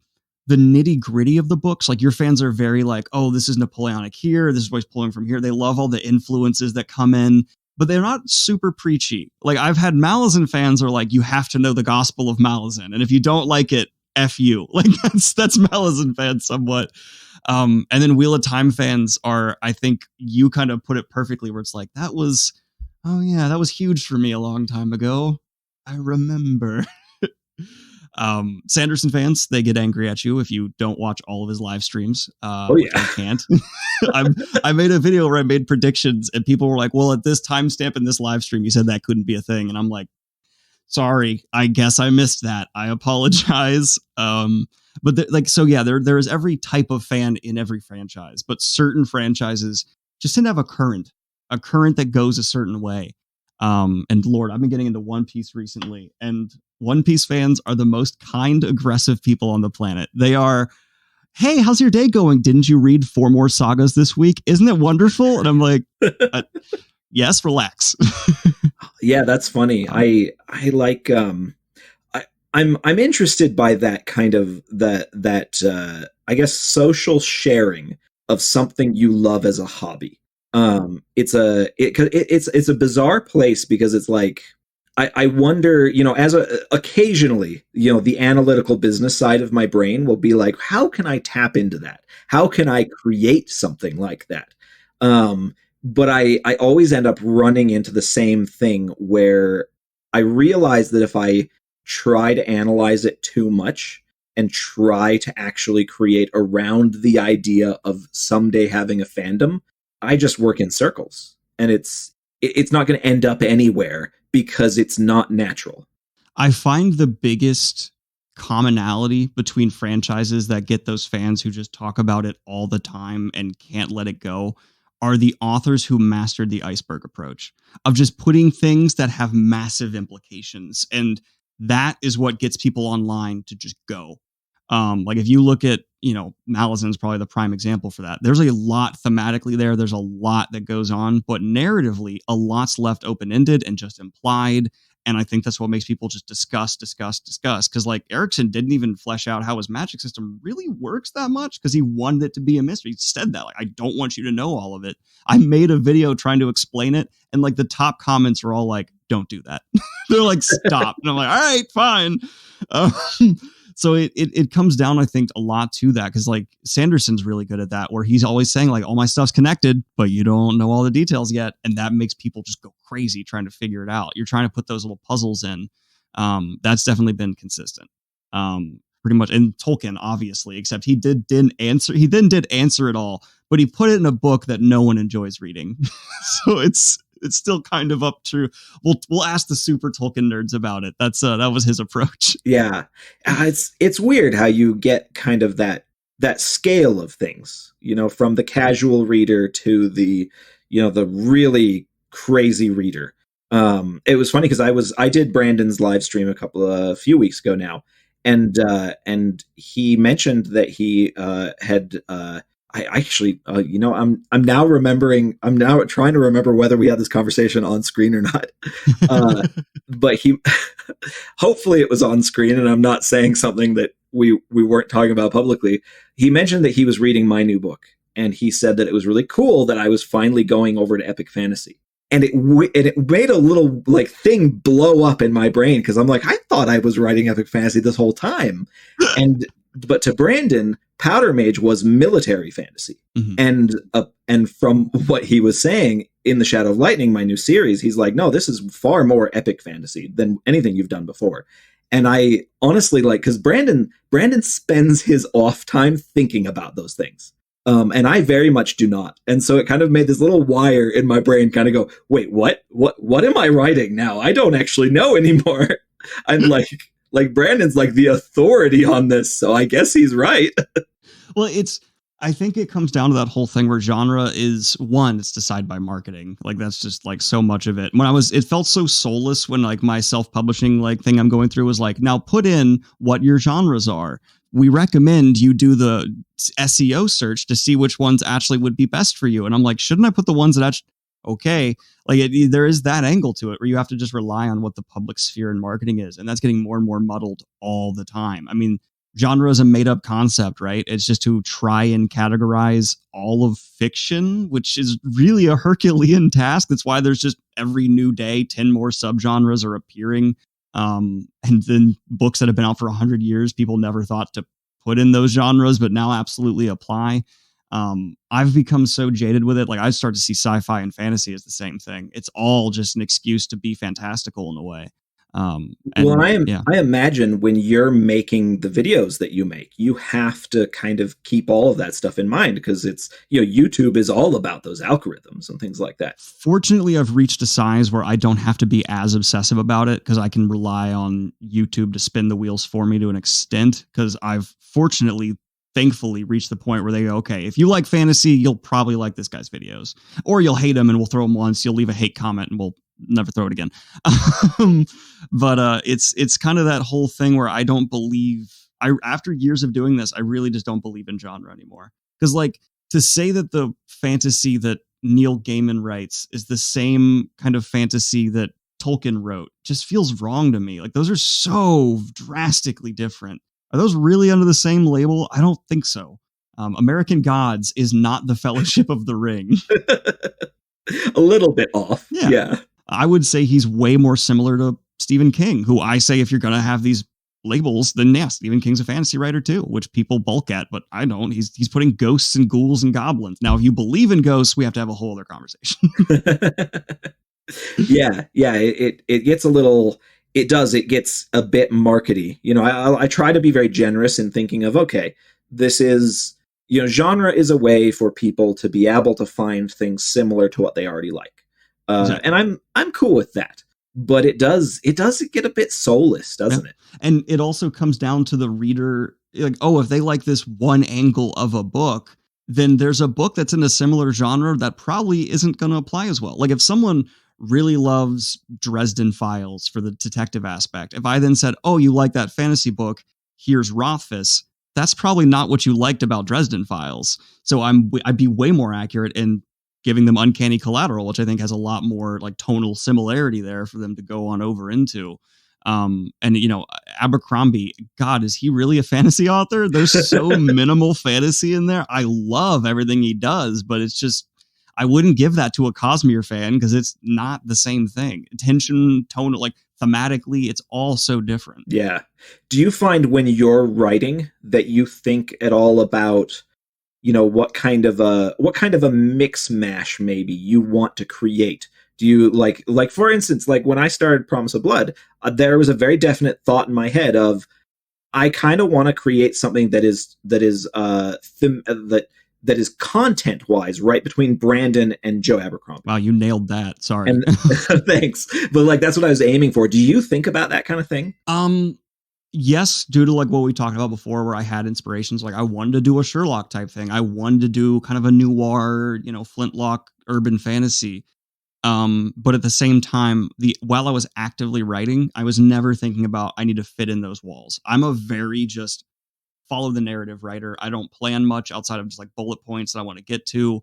nitty gritty of the books. Like your fans are very like, oh, this is Napoleonic here. This is what he's pulling from here. They love all the influences that come in, but they're not super preachy. Like I've had Malazan fans are like, you have to know the Gospel of Malazan, and if you don't like it, F you. Like that's Malazan fans somewhat. And then Wheel of Time fans are, I think you kind of put it perfectly, where it's like, that was huge for me a long time ago. I remember. Sanderson fans, they get angry at you if you don't watch all of his live streams. Which I can't. I made a video where I made predictions, and people were like, well, at this timestamp in this live stream, you said that couldn't be a thing. And I'm like, sorry, I guess I missed that. I apologize. But there is every type of fan in every franchise, but certain franchises just tend to have a current that goes a certain way. And Lord, I've been getting into One Piece recently, and One Piece fans are the most kind, aggressive people on the planet. They are, hey, how's your day going? Didn't you read 4 more sagas this week? Isn't it wonderful? And I'm like, yes, relax.
Yeah, that's funny. I like, I'm interested by that kind of I guess social sharing of something you love as a hobby. It's a bizarre place, because it's like, I wonder, occasionally, the analytical business side of my brain will be like, how can I tap into that? How can I create something like that? But I always end up running into the same thing, where I realize that if I try to analyze it too much and try to actually create around the idea of someday having a fandom, I just work in circles, and it's not going to end up anywhere, because it's not natural.
I find the biggest commonality between franchises that get those fans who just talk about it all the time and can't let it go are the authors who mastered the iceberg approach of just putting things that have massive implications. And that is what gets people online to just go. Like if you look at, Malazan's probably the prime example for that. There's a lot thematically there. There's a lot that goes on, but narratively, a lot's left open-ended and just implied. And I think that's what makes people just discuss. Because like Erickson didn't even flesh out how his magic system really works that much, because he wanted it to be a mystery. He said that, like, I don't want you to know all of it. I made a video trying to explain it, and like the top comments were all like, don't do that. They're like, stop. And I'm like, all right, fine. So it comes down, I think, a lot to that, because like Sanderson's really good at that, where he's always saying like, all my stuff's connected, but you don't know all the details yet. And that makes people just go crazy trying to figure it out. You're trying to put those little puzzles in. That's definitely been consistent. Pretty much. And Tolkien, obviously, except he didn't answer it all, but he put it in a book that no one enjoys reading. So it's still kind of up to, we'll ask the super Tolkien nerds about it. That was his approach.
Yeah. It's weird how you get kind of that scale of things, from the casual reader to the, the really crazy reader. It was funny because I did Brandon's live stream a few weeks ago now, and he mentioned that he had I actually I'm now remembering, I'm now trying to remember whether we had this conversation on screen or not. But he hopefully it was on screen and I'm not saying something that we weren't talking about publicly. He mentioned that he was reading my new book, and he said that it was really cool that I was finally going over to epic fantasy. And it made a little thing blow up in my brain, because I'm like, I thought I was writing epic fantasy this whole time. But to Brandon, Powder Mage was military fantasy. Mm-hmm. And from what he was saying in The Shadow of Lightning, my new series, he's like, no, this is far more epic fantasy than anything you've done before. And I honestly because Brandon spends his off time thinking about those things. And I very much do not. And so it kind of made this little wire in my brain kind of go, wait, what am I writing now? I don't actually know anymore. I'm like Brandon's like the authority on this, so I guess he's right.
Well, I think it comes down to that whole thing where genre is it's decided by marketing. That's just so much of it. It felt so soulless when my self-publishing thing I'm going through was now put in what your genres are. We recommend you do the SEO search to see which ones actually would be best for you. And I'm like, shouldn't I put the ones that actually, okay. There is that angle to it where you have to just rely on what the public sphere and marketing is. And that's getting more and more muddled all the time. I mean, genre is a made up concept, right? It's just to try and categorize all of fiction, which is really a Herculean task. That's why there's just every new day, 10 more subgenres are appearing. And then books that have been out for 100 years, people never thought to put in those genres, but now absolutely apply. I've become so jaded with it. I start to see sci-fi and fantasy as the same thing. It's all just an excuse to be fantastical in a way.
I imagine when you're making the videos that you make, you have to kind of keep all of that stuff in mind, because it's, YouTube is all about those algorithms and things like that.
Fortunately, I've reached a size where I don't have to be as obsessive about it, because I can rely on YouTube to spin the wheels for me to an extent, because I've thankfully reached the point where they go, okay, if you like fantasy, you'll probably like this guy's videos, or you'll hate him and we'll throw him once, you'll leave a hate comment and we'll never throw it again. But it's kind of that whole thing where I don't believe, after years of doing this, I really just don't believe in genre anymore. Because to say that the fantasy that Neil Gaiman writes is the same kind of fantasy that Tolkien wrote just feels wrong to me. Those are so drastically different. Are those really under the same label? I don't think so. American Gods is not the Fellowship of the Ring.
A little bit off. Yeah.
I would say he's way more similar to Stephen King, who I say, if you're going to have these labels, then Stephen King's a fantasy writer too, which people bulk at, but I don't. He's putting ghosts and ghouls and goblins. Now, if you believe in ghosts, we have to have a whole other conversation.
Yeah. It gets a little... It does. It gets a bit markety. I try to be very generous in thinking of, okay, this is, genre is a way for people to be able to find things similar to what they already like. Exactly. And I'm cool with that. But it does get a bit soulless, doesn't it?
And it also comes down to the reader. If they like this one angle of a book, then there's a book that's in a similar genre that probably isn't going to apply as well. If someone really loves Dresden Files for the detective aspect, if I then said, oh, you like that fantasy book, here's Rothfuss, that's probably not what you liked about Dresden Files. So I'd be way more accurate in giving them Uncanny Collateral, which I think has a lot more tonal similarity there for them to go on over into. And Abercrombie, God, is he really a fantasy author? There's so minimal fantasy in there. I love everything he does, but it's just, I wouldn't give that to a Cosmere fan, because it's not the same thing. Tension, tone, thematically, it's all so different.
Yeah. Do you find when you're writing that you think at all about, what kind of a mix mash maybe you want to create? Do you like for instance, when I started Promise of Blood, there was a very definite thought in my head of, I kind of want to create something that that is content-wise right between Brandon and Joe Abercrombie.
Wow, you nailed that. Sorry.
And thanks. But like, that's what I was aiming for. Do you think about that kind of thing?
Yes, due to like what we talked about before, where I had inspirations, like I wanted to do a Sherlock type thing. I wanted to do kind of a noir, flintlock urban fantasy. But at the same time, while I was actively writing, I was never thinking about I need to fit in those walls. I'm a very just follow the narrative writer. I don't plan much outside of just like bullet points that I want to get to.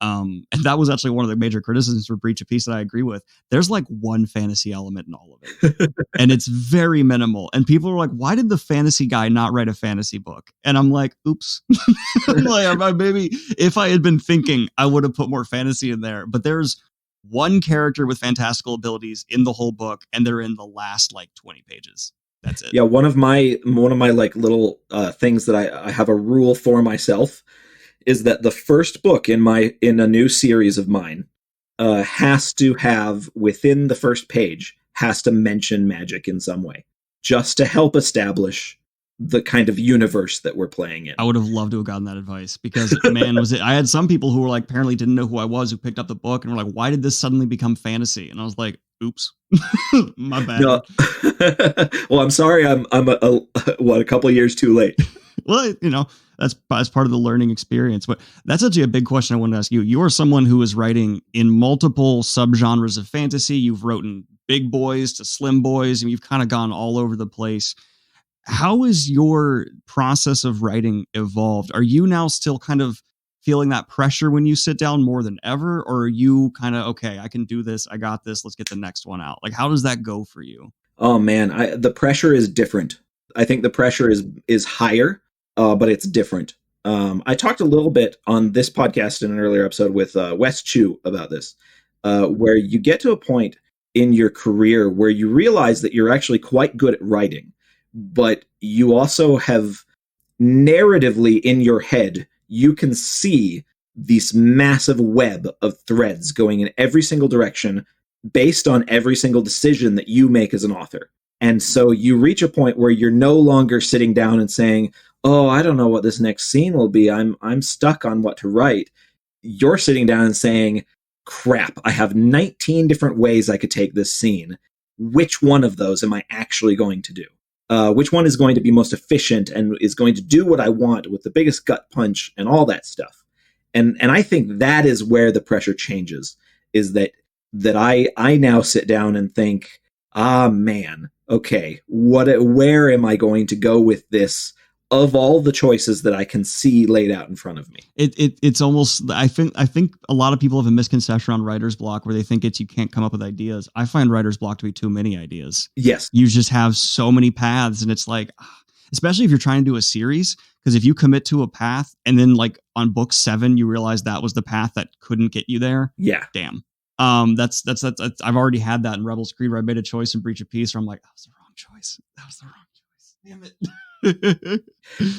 And that was actually one of the major criticisms for Breach of Peace that I agree with. There's like one fantasy element in all of it. And it's very minimal. And people are like, why did the fantasy guy not write a fantasy book? And I'm like, oops. I'm like, maybe if I had been thinking, I would have put more fantasy in there. But there's one character with fantastical abilities in the whole book, and they're in the last like 20 pages. That's it.
Yeah, one of my like little things that I have a rule for myself is that the first book in a new series of mine has to have, within the first page, has to mention magic in some way, just to help establish the kind of universe that we're playing in.
I would have loved to have gotten that advice, because man, I had some people who were like, apparently didn't know who I was, who picked up the book and were like, why did this suddenly become fantasy? And I was like, oops, my bad.
No. Well, I'm sorry. I'm a couple of years too late.
Well, that's part of the learning experience. But that's actually a big question I wanted to ask you. You are someone who is writing in multiple subgenres of fantasy. You've written big boys to slim boys, and you've kind of gone all over the place. How has your process of writing evolved? Are you now still kind of feeling that pressure when you sit down more than ever? Or are you kind of, okay, I can do this. I got this. Let's get the next one out. Like, how does that go for you?
Oh man, the pressure is different. I think the pressure is higher, but it's different. I talked a little bit on this podcast in an earlier episode with Wes Chu about this, where you get to a point in your career where you realize that you're actually quite good at writing, but you also have narratively in your head, you can see this massive web of threads going in every single direction based on every single decision that you make as an author. And so you reach a point where you're no longer sitting down and saying, oh, I don't know what this next scene will be. I'm stuck on what to write. You're sitting down and saying, crap, I have 19 different ways I could take this scene. Which one of those am I actually going to do? Which one is going to be most efficient and is going to do what I want with the biggest gut punch and all that stuff? And I think that is where the pressure changes, is that I now sit down and think, man, okay, where am I going to go with this of all the choices that I can see laid out in front of me?
It's almost, I think a lot of people have a misconception on writer's block where they think you can't come up with ideas. I find writer's block to be too many ideas.
Yes.
You just have so many paths, and it's like, especially if you're trying to do a series, because if you commit to a path and then like on book 7, you realize that was the path that couldn't get you there.
Yeah.
Damn. That's I've already had that in Rebel's Creed, where I made a choice in Breach of Peace where I'm like, that was the wrong choice. Damn it.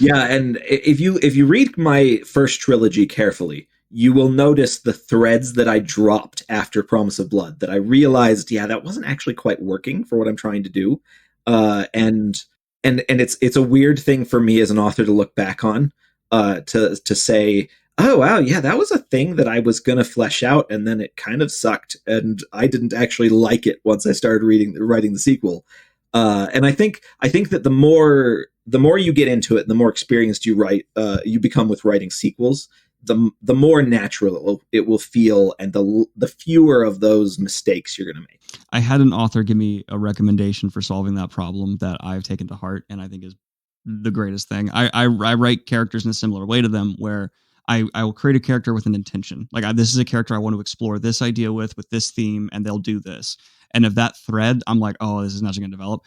Yeah, and if you read my first trilogy carefully, you will notice the threads that I dropped after Promise of Blood, that I realized, yeah, that wasn't actually quite working for what I'm trying to do. And it's a weird thing for me as an author to look back on, to say, oh wow, yeah, that was a thing that I was going to flesh out, and then it kind of sucked, and I didn't actually like it once I started writing the sequel. And I think that the more you get into it, the more experienced you become with writing sequels, the more natural it will feel, and the fewer of those mistakes you're going to make.
I had an author give me a recommendation for solving that problem that I've taken to heart, and I think is the greatest thing. I write characters in a similar way to them, where I will create a character with an intention. Like, this is a character I want to explore this idea with this theme, and they'll do this. And if that thread, I'm like, oh, this is not going to develop,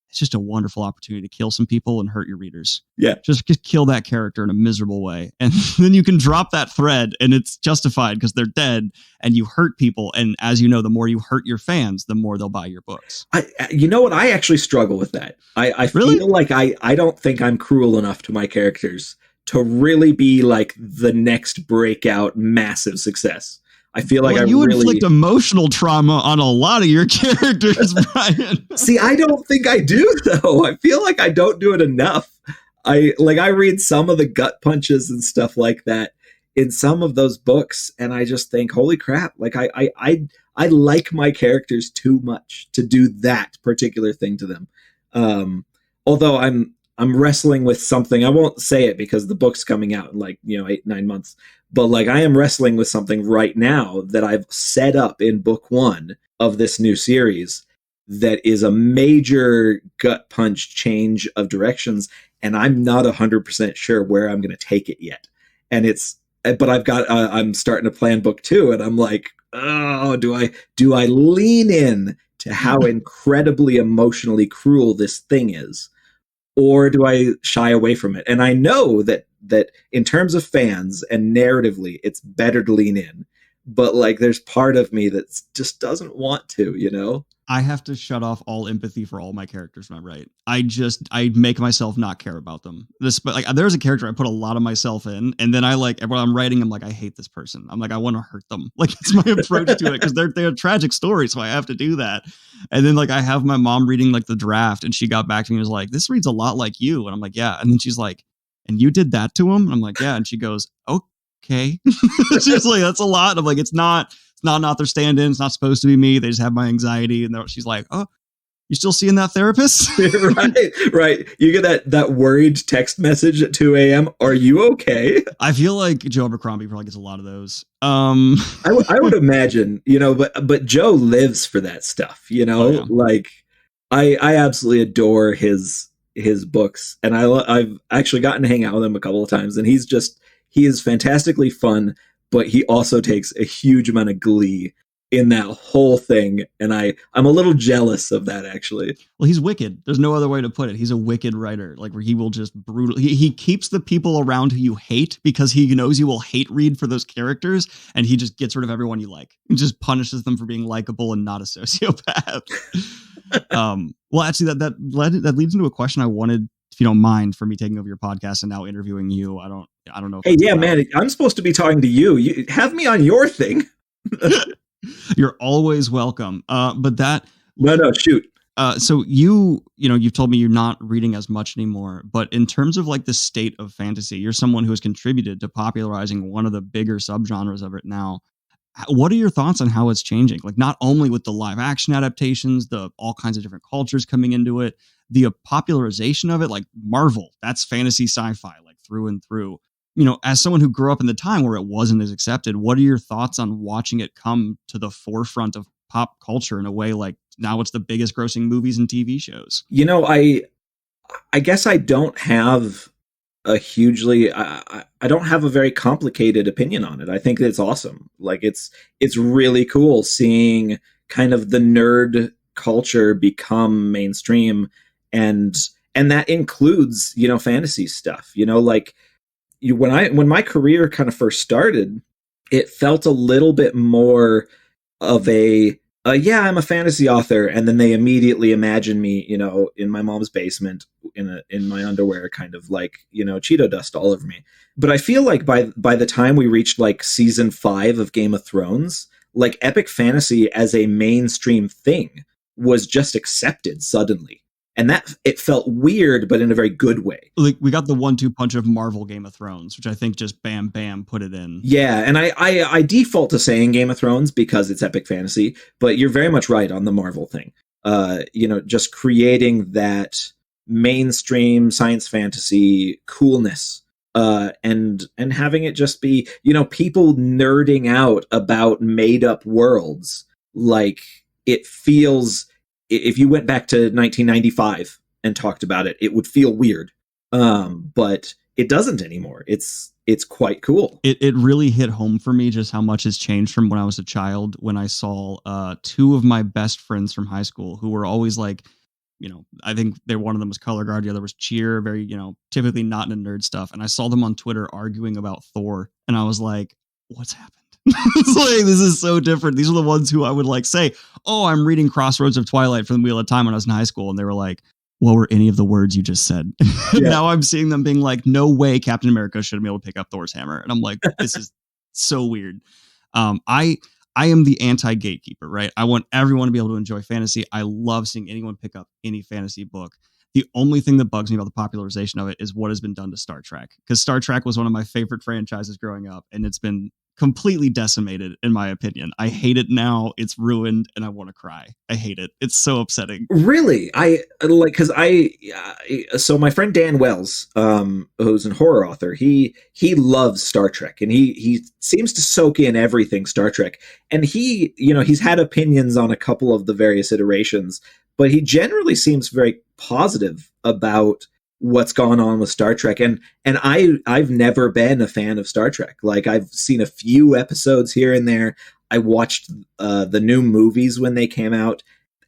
it's just a wonderful opportunity to kill some people and hurt your readers.
Yeah.
Just kill that character in a miserable way. And then you can drop that thread, and it's justified because they're dead, and you hurt people. And as you know, the more you hurt your fans, the more they'll buy your books.
You know what? I actually struggle with that. I
really?
feel like I don't think I'm cruel enough to my characters to really be like the next breakout massive success. I feel like
you inflict emotional trauma on a lot of your characters, Brian.
See, I don't think I do, though. I feel like I don't do it enough. I read some of the gut punches and stuff like that. in some of those books, and I just think, holy crap! Like I like my characters too much to do that particular thing to them. Although I'm wrestling with something. I won't say it because the book's coming out in like 8-9 months. But like I am wrestling with something right now that I've set up in book 1 of this new series that is a major gut punch change of directions, and I'm not 100% sure where I'm going to take it yet. And but I've got I'm starting to plan book 2, and I'm like, oh, do I lean in to how incredibly emotionally cruel this thing is, or do I shy away from it? And I know that in terms of fans and narratively, it's better to lean in. But like, there's part of me that just doesn't want to.
I have to shut off all empathy for all my characters when I write. I make myself not care about them. Like, there's a character I put a lot of myself in, and then when I'm writing, I'm like, I hate this person. I'm like, I want to hurt them. Like, it's my approach to it, because they're a tragic story, so I have to do that. And then like I have my mom reading like the draft, and she got back to me and was like, this reads a lot like you. And I'm like, yeah. And then she's like, and you did that to him? And I'm like, yeah. And she goes, okay. She's like, that's a lot. And I'm like, it's not their stand-in. It's not supposed to be me. They just have my anxiety. And she's like, oh, you still seeing that therapist?
Right. You get that worried text message at 2 a.m. Are you okay?
I feel like Joe Abercrombie probably gets a lot of those.
I would imagine, but Joe lives for that stuff,
Oh, yeah.
Like I absolutely adore his books, and I've actually gotten to hang out with him a couple of times, and he is fantastically fun, but he also takes a huge amount of glee in that whole thing, and I'm a little jealous of that, actually.
Well, he's wicked. There's no other way to put it. He's a wicked writer, like where he will just he keeps the people around who you hate because he knows you will hate read for those characters, and he just gets rid of everyone you like. He just punishes them for being likable and not a sociopath. Well, actually, that leads into a question I wanted, if you don't mind, for me taking over your podcast and now interviewing you. I don't know.
Hey, yeah, man, I'm supposed to be talking to you. You have me on your thing.
You're always welcome. But that
no, shoot.
So you've told me you're not reading as much anymore, but in terms of like the state of fantasy, you're someone who has contributed to popularizing one of the bigger subgenres of it now. What are your thoughts on how it's changing? Like, not only with the live action adaptations, the all kinds of different cultures coming into it, the popularization of it, like Marvel, that's fantasy sci-fi, like through and through. As someone who grew up in the time where it wasn't as accepted, what are your thoughts on watching it come to the forefront of pop culture in a way like now it's the biggest grossing movies and TV shows?
I guess I don't have I don't have a very complicated opinion on it. I think it's awesome. Like it's really cool seeing kind of the nerd culture become mainstream, and that includes, fantasy stuff. Like when my career kind of first started, it felt a little bit more of yeah, I'm a fantasy author, and then they immediately imagine me, in my mom's basement in my underwear, kind of like, Cheeto dust all over me. But I feel like by the time we reached like season 5 of Game of Thrones, like epic fantasy as a mainstream thing was just accepted suddenly. And that it felt weird, but in a very good way.
Like we got the 1-2 punch of Marvel Game of Thrones, which I think just bam, bam, put it in.
Yeah, and I default to saying Game of Thrones because it's epic fantasy, but you're very much right on the Marvel thing. Just creating that mainstream science fantasy coolness, and having it just be, people nerding out about made up worlds. Like it feels. If you went back to 1995 and talked about it, it would feel weird. But it doesn't anymore. It's quite cool.
It really hit home for me just how much has changed from when I was a child, when I saw 2 of my best friends from high school who were always like, I think one of them was color guard, the other was cheer, very, typically not into nerd stuff. And I saw them on Twitter arguing about Thor, and I was like, what's happened? It's like, this is so different. These are the ones who I would like say, oh, I'm reading Crossroads of Twilight from the Wheel of Time when I was in high school. And they were like, what were any of the words you just said? Yeah. Now I'm seeing them being like, no way Captain America should be able to pick up Thor's hammer. And I'm like, this is so weird. I am the anti-gatekeeper, right? I want everyone to be able to enjoy fantasy. I love seeing anyone pick up any fantasy book. The only thing that bugs me about the popularization of it is what has been done to Star Trek, because Star Trek was one of my favorite franchises growing up, and it's been completely decimated, in my opinion. I hate it now. It's ruined, and I want to cry. I hate it. It's so upsetting.
Really, I like because so my friend Dan Wells, who's a horror author, he loves Star Trek, and he seems to soak in everything Star Trek, and he's had opinions on a couple of the various iterations, but he generally seems very positive about what's gone on with Star Trek, and I've never been a fan of Star Trek. Like, I've seen a few episodes here and there. I watched the new movies when they came out.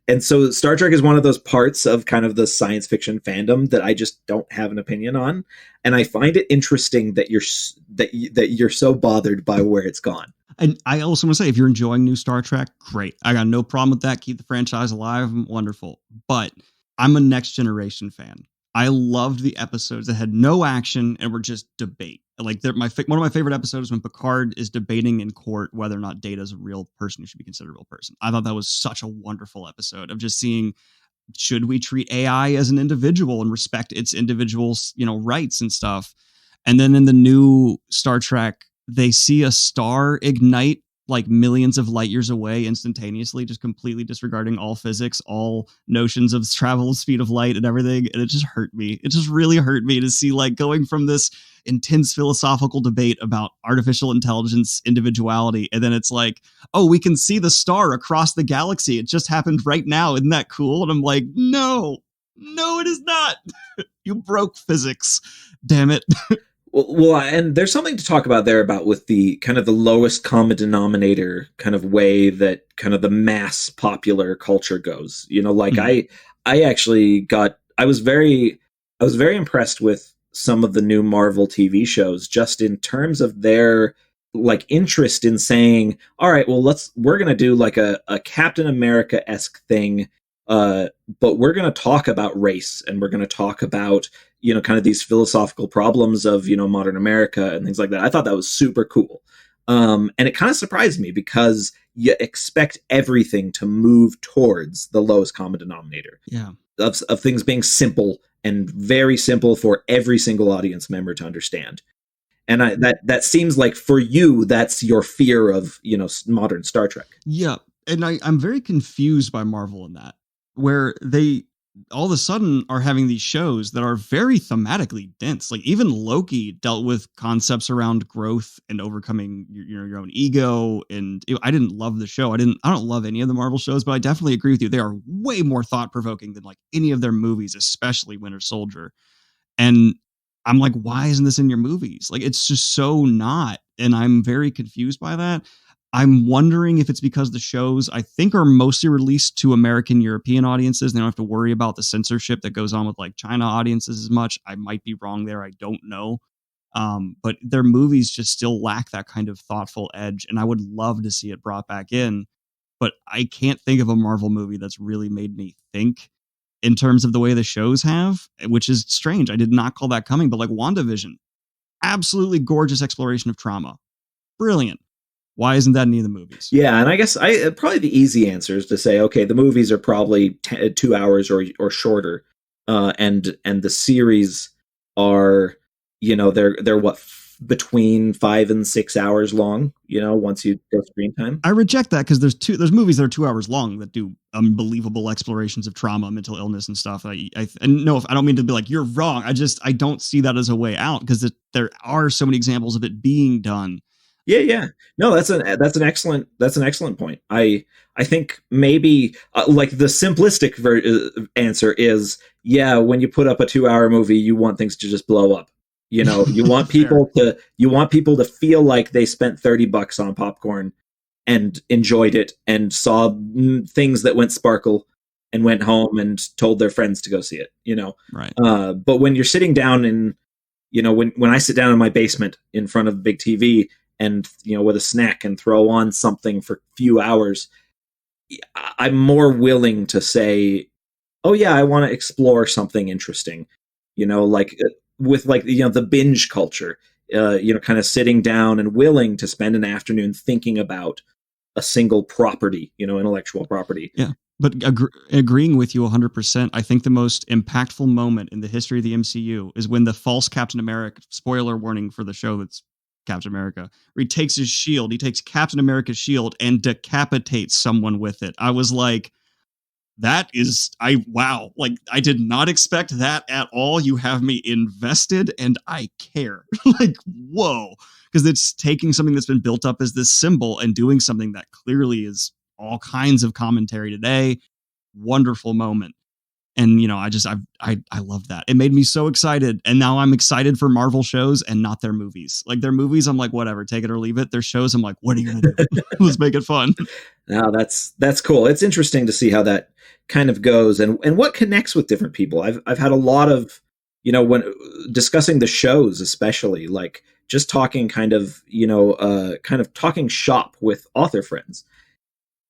And so Star Trek is one of those parts of kind of the science fiction fandom that I just don't have an opinion on. And I find it interesting that you're so bothered by where it's gone.
And I also want to say, if you're enjoying new Star Trek, great. I got no problem with that. Keep the franchise alive. Wonderful. But I'm a Next Generation fan. I loved the episodes that had no action and were just debate. Like, one of my favorite episodes when Picard is debating in court whether or not Data is a real person who should be considered a real person. I thought that was such a wonderful episode of just seeing, should we treat AI as an individual and respect its individual's, rights and stuff. And then in the new Star Trek, they see a star ignite like millions of light years away instantaneously, just completely disregarding all physics, all notions of travel, speed of light and everything. And it just hurt me. It just really hurt me to see, like, going from this intense philosophical debate about artificial intelligence, individuality. And then it's like, oh, we can see the star across the galaxy. It just happened right now. Isn't that cool? And I'm like, no, it is not. You broke physics. Damn it.
Well, and there's something to talk about there about with the kind of the lowest common denominator kind of way that kind of the mass popular culture goes. I was very impressed with some of the new Marvel TV shows, just in terms of their like interest in saying, all right, well, we're going to do like a Captain America-esque thing. But we're going to talk about race, and we're going to talk about, kind of these philosophical problems of, modern America and things like that. I thought that was super cool. And it kind of surprised me, because you expect everything to move towards the lowest common denominator.
Yeah.
Of things being simple and very simple for every single audience member to understand. And that seems like for you, that's your fear of, modern Star Trek.
Yeah. And I'm very confused by Marvel in that, where they all of a sudden are having these shows that are very thematically dense. Like, even Loki dealt with concepts around growth and overcoming your own ego. And I didn't love the show. I don't love any of the Marvel shows, but I definitely agree with you. They are way more thought provoking than like any of their movies, especially Winter Soldier. And I'm like, why isn't this in your movies? Like, it's just so not. And I'm very confused by that. I'm wondering if it's because the shows, I think, are mostly released to American European audiences. They don't have to worry about the censorship that goes on with like China audiences as much. I might be wrong there. I don't know. But their movies just still lack that kind of thoughtful edge. And I would love to see it brought back in. But I can't think of a Marvel movie that's really made me think in terms of the way the shows have, which is strange. I did not call that coming. But like WandaVision, absolutely gorgeous exploration of trauma. Brilliant. Why isn't that in any of the movies?
Yeah, and I guess probably the easy answer is to say, okay, the movies are probably 2 hours or shorter, and the series are, they're what, between 5 and 6 hours long. Once you go screen time.
I reject that, because there's movies that are 2 hours long that do unbelievable explorations of trauma, mental illness, and stuff. And no, I don't mean to be like, you're wrong. I don't see that as a way out, because there are so many examples of it being done.
Yeah. No, that's an excellent point. I think maybe like the simplistic answer is, yeah, when you put up a 2-hour movie, you want things to just blow up. You want people to feel like they spent $30 on popcorn and enjoyed it and saw things that went sparkle and went home and told their friends to go see it.
Right.
But when you're sitting down in, when I sit down in my basement in front of a big TV and, with a snack and throw on something for a few hours, I'm more willing to say, oh yeah, I want to explore something interesting, like with like, the binge culture, kind of sitting down and willing to spend an afternoon thinking about a single property, intellectual property.
Yeah. But agreeing with you 100%, I think the most impactful moment in the history of the MCU is when the false Captain America, spoiler warning for the show that's Captain America, where he takes his shield, he takes Captain America's shield and decapitates someone with it. I was like, wow, like I did not expect that at all. You have me invested and I care. Like, whoa, because it's taking something that's been built up as this symbol and doing something that clearly is all kinds of commentary today. Wonderful moment. And, you know, I love that. It made me so excited. And now I'm excited for Marvel shows and not their movies. Like their movies, I'm like, whatever, take it or leave it. Their shows, I'm like, what are you going to do? Let's make it fun.
No, that's cool. It's interesting to see how that kind of goes and what connects with different people. I've had a lot of, you know, when discussing the shows, especially like just talking kind of talking shop with author friends.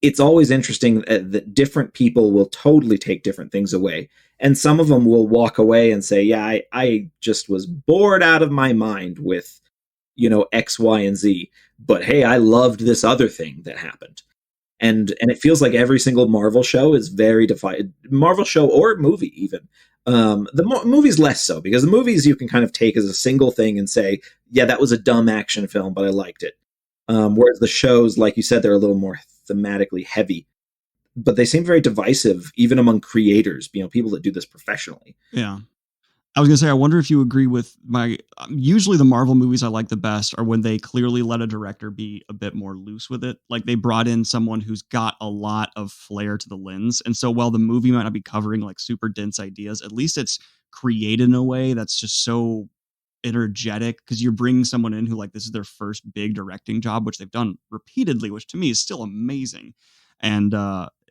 It's always interesting that different people will totally take different things away. And some of them will walk away and say, yeah, I just was bored out of my mind with, you know, X, Y, and Z. But hey, I loved this other thing that happened. And it feels like every single Marvel show is very divided. Marvel show or movie even. The movies less so, because the movies you can kind of take as a single thing and say, yeah, that was a dumb action film, but I liked it. Whereas the shows, like you said, they're a little more thematically heavy, but they seem very divisive, even among creators, you know, people that do this professionally.
Yeah. I was going to say, I wonder if you agree with usually the Marvel movies I like the best are when they clearly let a director be a bit more loose with it. Like they brought in someone who's got a lot of flair to the lens. And so while the movie might not be covering like super dense ideas, at least it's created in a way that's just so energetic, because you're bringing someone in who like this is their first big directing job, which they've done repeatedly, which to me is still amazing. And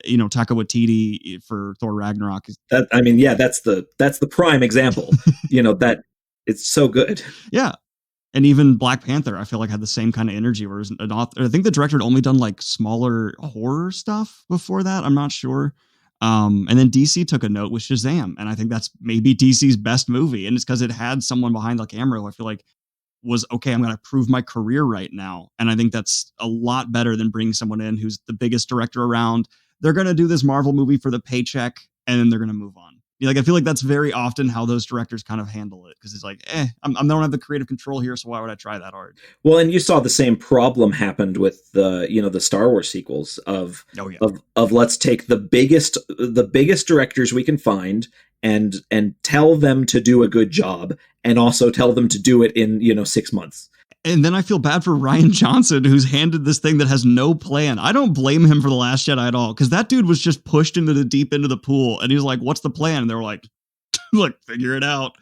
you know, Taika Waititi for Thor Ragnarok is
that. I mean, yeah, that's the prime example. You know, that it's so good.
Yeah. And even Black Panther, I feel like had the same kind of energy. Whereas an author, I think the director had only done like smaller horror stuff before that. I'm not sure. And then DC took a note with Shazam, and I think that's maybe DC's best movie, and it's because it had someone behind the camera who I feel like was okay. I'm going to prove my career right now, and I think that's a lot better than bringing someone in who's the biggest director around. They're going to do this Marvel movie for the paycheck, and then they're going to move on. Like I feel like that's very often how those directors kind of handle it, because it's like, I don't have the creative control here, so why would I try that hard?
Well, and you saw the same problem happened with the Star Wars sequels of let's take the biggest directors we can find and tell them to do a good job, and also tell them to do it in 6 months.
And then I feel bad for Rian Johnson, who's handed this thing that has no plan. I don't blame him for The Last Jedi at all, because that dude was just pushed into the deep end of the pool, and he was like, what's the plan? And they were like, look, figure it out.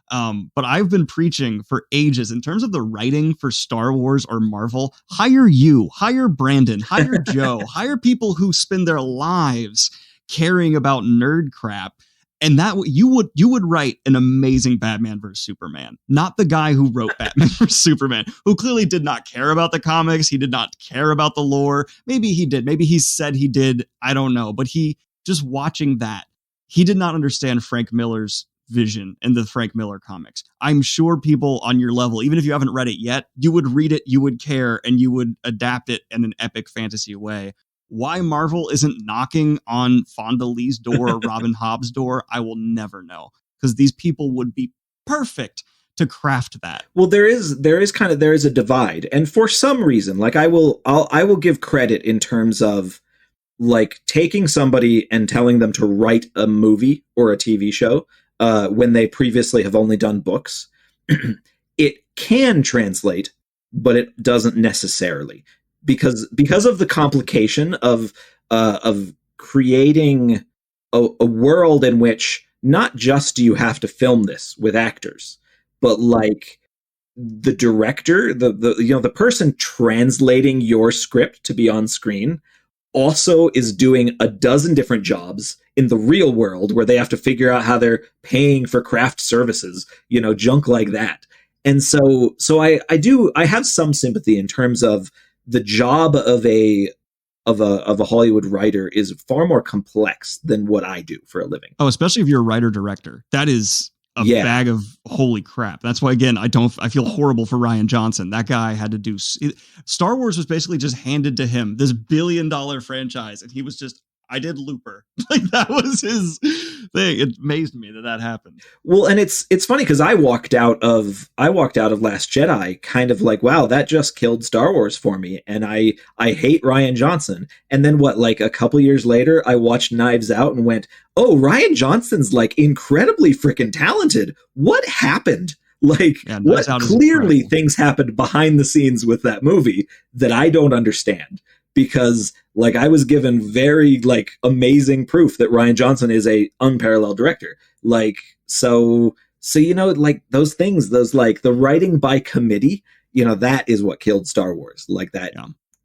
But I've been preaching for ages in terms of the writing for Star Wars or Marvel. Hire Brandon, hire Joe, hire people who spend their lives caring about nerd crap. And that you would write an amazing Batman versus Superman, not the guy who wrote Batman versus Superman, who clearly did not care about the comics. He did not care about the lore. Maybe he did. Maybe he said he did. I don't know. But just watching that, he did not understand Frank Miller's vision in the Frank Miller comics. I'm sure people on your level, even if you haven't read it yet, you would read it, you would care, and you would adapt it in an epic fantasy way. Why Marvel isn't knocking on Fonda Lee's door or Robin Hobb's door, I will never know, because these people would be perfect to craft that.
Well, there is a divide, and for some reason, like I will give credit in terms of like taking somebody and telling them to write a movie or a TV show when they previously have only done books. It can translate, but it doesn't necessarily. Because of the complication of creating a world in which not just do you have to film this with actors, but like the director, the person translating your script to be on screen also is doing a dozen different jobs in the real world where they have to figure out how they're paying for craft services, junk like that. And so I have some sympathy in terms of the job of a Hollywood writer is far more complex than what I do for a living.
Oh, especially if you're a writer-director. That is a bag of holy crap. That's why, again, I feel horrible for Rian Johnson. That guy had to do... Star Wars was basically just handed to him, this $1 billion franchise, and he was just, I did Looper. Like that was his thing. It amazed me that happened.
Well, and it's funny because I walked out of Last Jedi kind of like, wow, that just killed Star Wars for me, and I hate Rian Johnson. And then what, like a couple years later, I watched Knives Out and went, oh, Rian Johnson's like incredibly freaking talented. What happened? Like, what clearly things happened behind the scenes with that movie that I don't understand, because like I was given very like amazing proof that Rian Johnson is a unparalleled director. Like, so you know, like those things, those like the writing by committee, you know, that is what killed Star Wars. Like that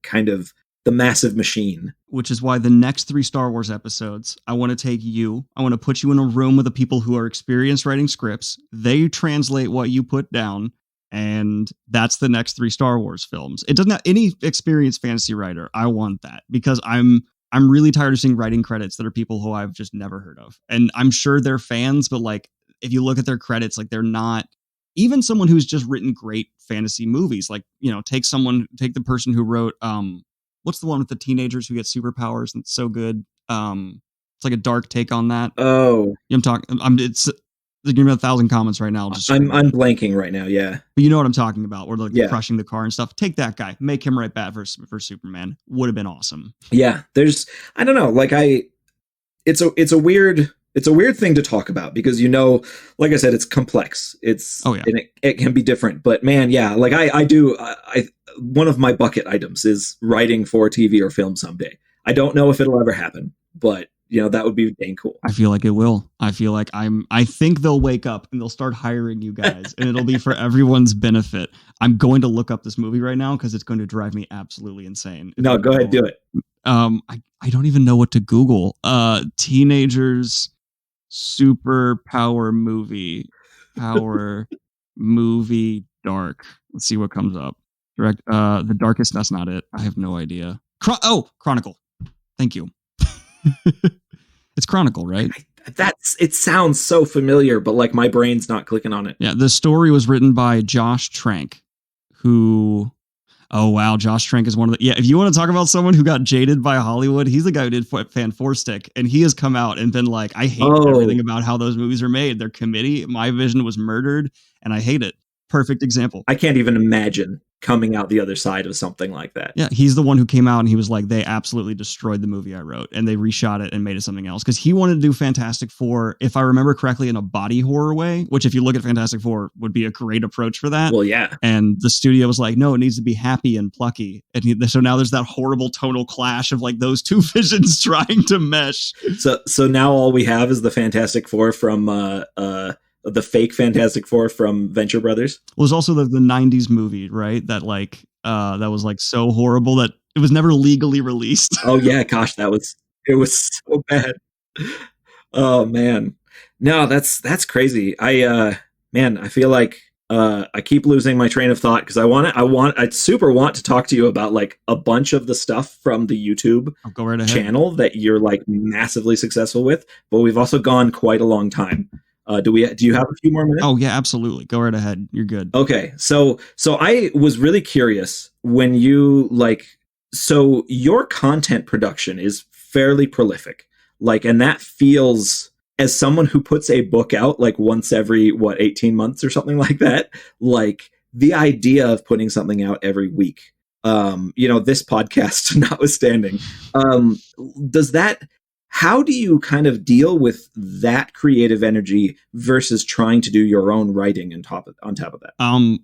kind of the massive machine.
Which is why the next 3 Star Wars episodes, I want to put you in a room with the people who are experienced writing scripts. They translate what you put down, and that's the next 3 Star Wars films. It doesn't have any experienced fantasy writer. I want that because I'm really tired of seeing writing credits that are people who I've just never heard of. And I'm sure they're fans, but like if you look at their credits, like they're not even someone who's just written great fantasy movies. Like, you know, take the person who wrote what's the one with the teenagers who get superpowers and it's so good? It's like a dark take on that.
Oh,
I'm talking. It's giving me 1,000 comments right now.
I'm blanking right now. Yeah,
but you know what I'm talking about. Where like crushing the car and stuff. Take that guy, make him write Batman for Superman. Would have been awesome.
Yeah, I don't know. Like it's a weird thing to talk about because, you know, like I said, it's complex. And it can be different. But man, yeah, like I one of my bucket items is writing for TV or film someday. I don't know if it'll ever happen, but you know, that would be dang cool.
I feel like it will. I feel like I think they'll wake up and they'll start hiring you guys and it'll be for everyone's benefit. I'm going to look up this movie right now because it's going to drive me absolutely insane.
No, go ahead, do it.
I don't even know what to Google. Teenagers superpower movie, power movie dark. Let's see what comes up. Direct The Darkest, that's not it. I have no idea. Chronicle. Thank you. It's Chronicle, right?
It sounds so familiar, but like my brain's not clicking on it.
Yeah, the story was written by Josh Trank, who oh wow, Josh Trank is one of the if you want to talk about someone who got jaded by Hollywood, he's the guy who did Fan Four Stick, and he has come out and been like, I hate everything about how those movies are made. Their committee, my vision was murdered, and I hate it. Perfect example.
I can't even imagine coming out the other side of something like that.
Yeah, he's the one who came out and he was like, they absolutely destroyed the movie I wrote, and they reshot it and made it something else because he wanted to do Fantastic Four, if I remember correctly, in a body horror way, which if you look at Fantastic Four would be a great approach for that.
Well, yeah.
And the studio was like, no, it needs to be happy and plucky. And so now there's that horrible tonal clash of like those two visions trying to mesh.
So now all we have is the Fantastic Four from the fake Fantastic Four from Venture Brothers.
Well, there's also the 90s movie, right? That like that was like so horrible that it was never legally released.
Oh yeah, gosh, it was so bad. Oh man. No, that's crazy. I feel like I keep losing my train of thought because I super want to talk to you about like a bunch of the stuff from the YouTube channel that you're like massively successful with, but we've also gone quite a long time. Do you have a few more minutes?
Oh yeah, absolutely. Go right ahead. You're good.
Okay. So I was really curious when you so your content production is fairly prolific. Like, and that feels, as someone who puts a book out like once every 18 months or something like that, like the idea of putting something out every week, this podcast notwithstanding, how do you kind of deal with that creative energy versus trying to do your own writing on top of that?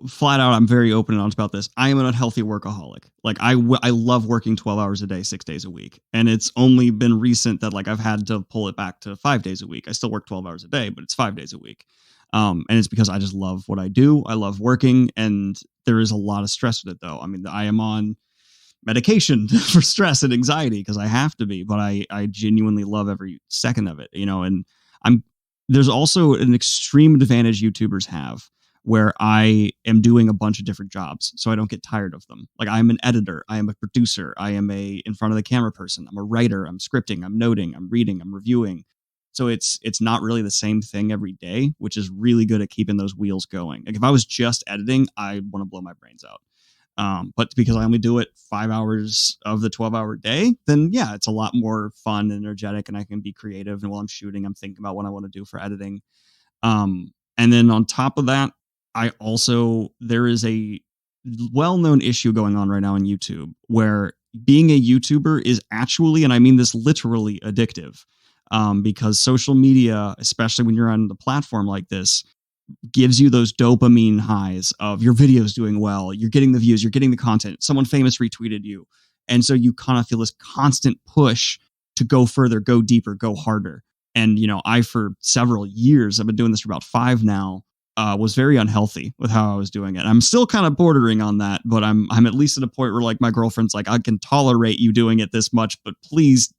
Flat out, I'm very open and honest about this. I am an unhealthy workaholic. Like I love working 12 hours a day, 6 days a week. And it's only been recent that like I've had to pull it back to 5 days a week. I still work 12 hours a day, but it's 5 days a week. And it's because I just love what I do. I love working, and there is a lot of stress with it though. I mean, I am on medication for stress and anxiety because I have to be, but I genuinely love every second of it, and there's also an extreme advantage YouTubers have where I am doing a bunch of different jobs, so I don't get tired of them. Like I'm an editor, I am a producer, I am a in front of the camera person, I'm a writer, I'm scripting, I'm noting, I'm reading, I'm reviewing. So it's not really the same thing every day, which is really good at keeping those wheels going. Like if I was just editing, I want to blow my brains out. But because I only do it 5 hours of the 12-hour day, then yeah, it's a lot more fun and energetic, and I can be creative. And while I'm shooting, I'm thinking about what I want to do for editing. And then on top of that, there is a well-known issue going on right now on YouTube where being a YouTuber is actually, and I mean this literally, addictive. Because social media, especially when you're on the platform like this, gives you those dopamine highs of your videos doing well, you're getting the views, you're getting the content, someone famous retweeted you. And so you kind of feel this constant push to go further, go deeper, go harder. And, I, for several years, I've been doing this for about 5 now, was very unhealthy with how I was doing it. I'm still kind of bordering on that, but I'm at least at a point where like my girlfriend's like, I can tolerate you doing it this much, but please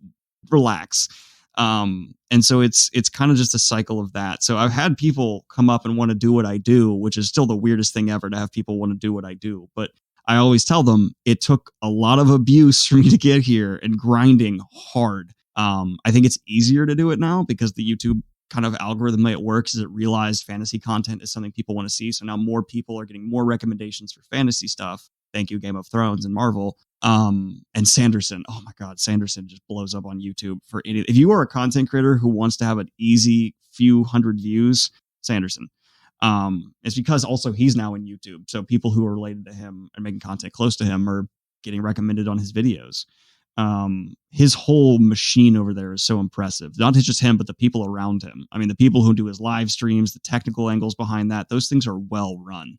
relax. And so it's kind of just a cycle of that. So I've had people come up and want to do what I do, which is still the weirdest thing ever to have people want to do what I do. But I always tell them it took a lot of abuse for me to get here and grinding hard. I think it's easier to do it now because the YouTube kind of algorithm way it works is it realized fantasy content is something people want to see. So now more people are getting more recommendations for fantasy stuff. Thank you, Game of Thrones and Marvel. And Sanderson. Oh my God, Sanderson just blows up on YouTube for if you are a content creator who wants to have an easy few hundred views, Sanderson. It's because also he's now in YouTube. So people who are related to him and making content close to him are getting recommended on his videos. His whole machine over there is so impressive. Not just him, but the people around him. I mean, the people who do his live streams, the technical angles behind that, those things are well run.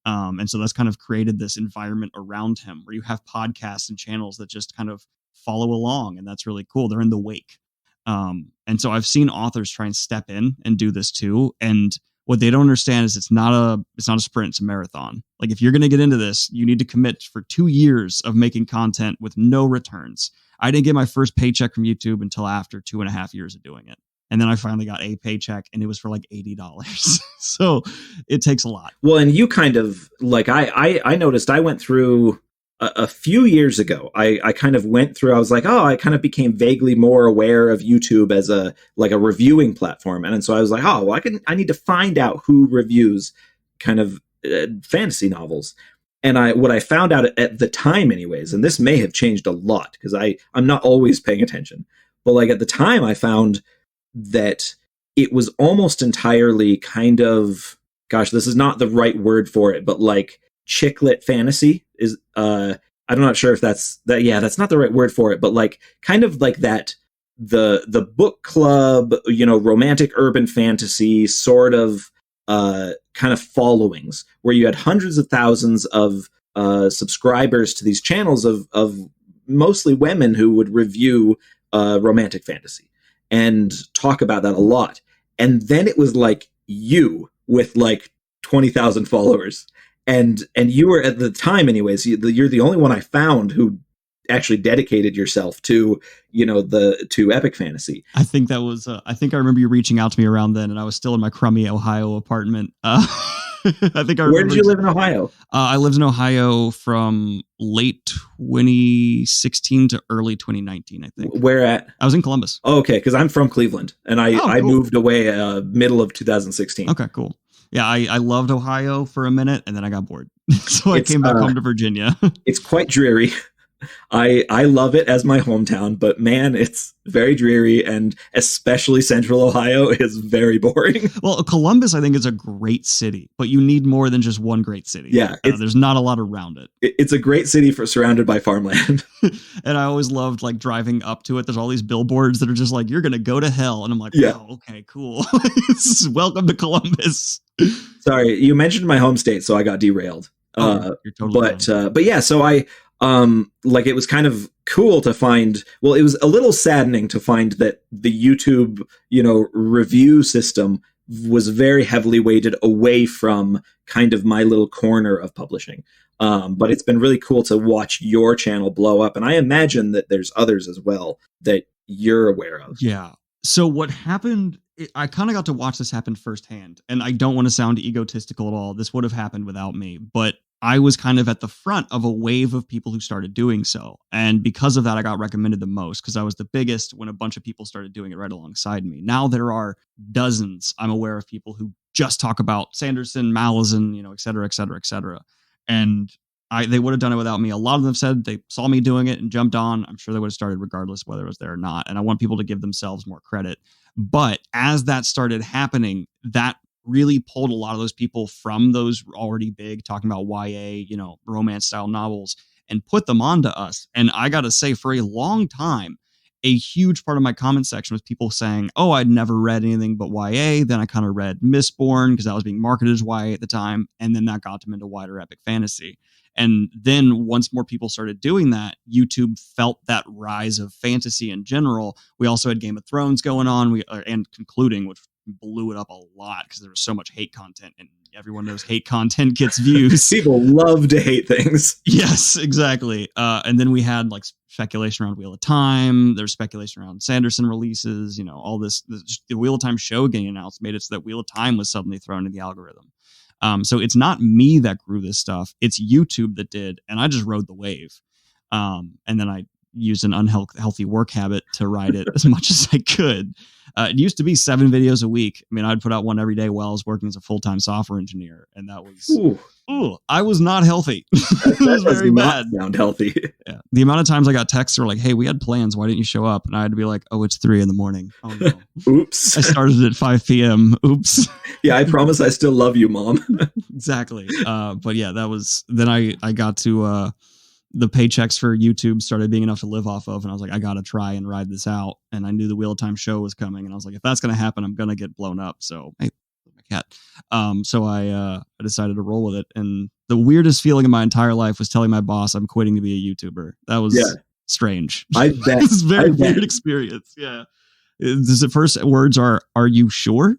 And so that's kind of created this environment around him where you have podcasts and channels that just kind of follow along. And that's really cool. They're in the wake. And so I've seen authors try and step in and do this too. And what they don't understand is it's not a sprint, it's a marathon. Like if you're going to get into this, you need to commit for 2 years of making content with no returns. I didn't get my first paycheck from YouTube until after 2.5 years of doing it. And then I finally got a paycheck and it was for like $80. So it takes a lot.
Well, and you kind of like, I noticed I went through a few years ago. I kind of went through, I was like, I kind of became vaguely more aware of YouTube as a reviewing platform. And so I was like, I need to find out who reviews kind of fantasy novels. And what I found out at the time anyways, and this may have changed a lot because I'm not always paying attention, but like at the time I found that it was almost entirely kind of, gosh, this is not the right word for it, but like chick lit fantasy is, I'm not sure if that's not the right word for it, but like kind of like that, the book club, romantic urban fantasy sort of, kind of followings where you had hundreds of thousands of, subscribers to these channels of mostly women who would review, romantic fantasy and talk about that a lot. And then it was like you with like 20,000 followers. And you were at the time anyways, you're the only one I found who actually dedicated yourself to, to epic fantasy.
I think that was, I think I remember you reaching out to me around then and I was still in my crummy Ohio apartment. I think
Where did you live in Ohio?
I lived in Ohio from late 2016 to early 2019, I think.
Where at?
I was in Columbus.
Oh, okay, because I'm from Cleveland, and I
cool.
moved away middle of 2016.
Okay, cool. Yeah, I loved Ohio for a minute, and then I got bored. So I came back home to Virginia.
It's quite dreary. I love it as my hometown, but man, it's very dreary, and especially Central Ohio is very boring.
Well, Columbus, I think, is a great city, but you need more than just one great city.
Yeah,
there's not a lot around it.
It's a great city surrounded by farmland.
And I always loved like driving up to it. There's all these billboards that are just like, you're going to go to hell. And I'm like, oh, okay, cool. Welcome to Columbus.
Sorry, you mentioned my home state, so I got derailed.
You're totally
but yeah, so it was kind of cool to find, well, it was a little saddening to find that the YouTube, review system was very heavily weighted away from kind of my little corner of publishing. But it's been really cool to watch your channel blow up. And I imagine that there's others as well that you're aware of.
Yeah. So what happened, I kind of got to watch this happen firsthand, and I don't want to sound egotistical at all. This would have happened without me, but I was kind of at the front of a wave of people who started doing so. And because of that, I got recommended the most because I was the biggest when a bunch of people started doing it right alongside me. Now there are dozens. I'm aware of people who just talk about Sanderson, Malazan, et cetera, et cetera, et cetera. And They would have done it without me. A lot of them said they saw me doing it and jumped on. I'm sure they would have started regardless whether it was there or not. And I want people to give themselves more credit. But as that started happening, that really pulled a lot of those people from those already big, talking about YA, romance style novels, and put them onto us. And I got to say, for a long time, a huge part of my comment section was people saying, oh, I'd never read anything but YA. Then I kind of read Mistborn because that was being marketed as YA at the time. And then that got them into wider epic fantasy. And then once more people started doing that, YouTube felt that rise of fantasy in general. We also had Game of Thrones going on, and concluding, which blew it up a lot because there was so much hate content, and everyone knows hate content gets views.
People love to hate things.
Yes, exactly. And then we had like speculation around Wheel of Time. There's speculation around Sanderson releases. All this. The Wheel of Time show getting announced made it so that Wheel of Time was suddenly thrown in the algorithm. So it's not me that grew this stuff. It's YouTube that did. And I just rode the wave. And then I used an unhealthy work habit to ride it as much as I could. It used to be 7 videos a week. I mean, I'd put out one every day while I was working as a full-time software engineer. And that was, I was not healthy. It was very bad.
Sound healthy.
Yeah. The amount of times I got texts that were like, hey, we had plans. Why didn't you show up? And I had to be like, oh, it's 3 a.m. Oh no.
Oops.
I started at 5 p.m. Oops.
Yeah, I promise I still love you, Mom.
Exactly. But yeah, that was, then I got to, the paychecks for YouTube started being enough to live off of. And I was like, I got to try and ride this out. And I knew the Wheel of Time show was coming. And I was like, if that's going to happen, I'm going to get blown up. So, hey, my cat. So I decided to roll with it. And the weirdest feeling in my entire life was telling my boss I'm quitting to be a YouTuber. That was strange.
I bet.
It was a very weird experience. Yeah. The first words are you sure?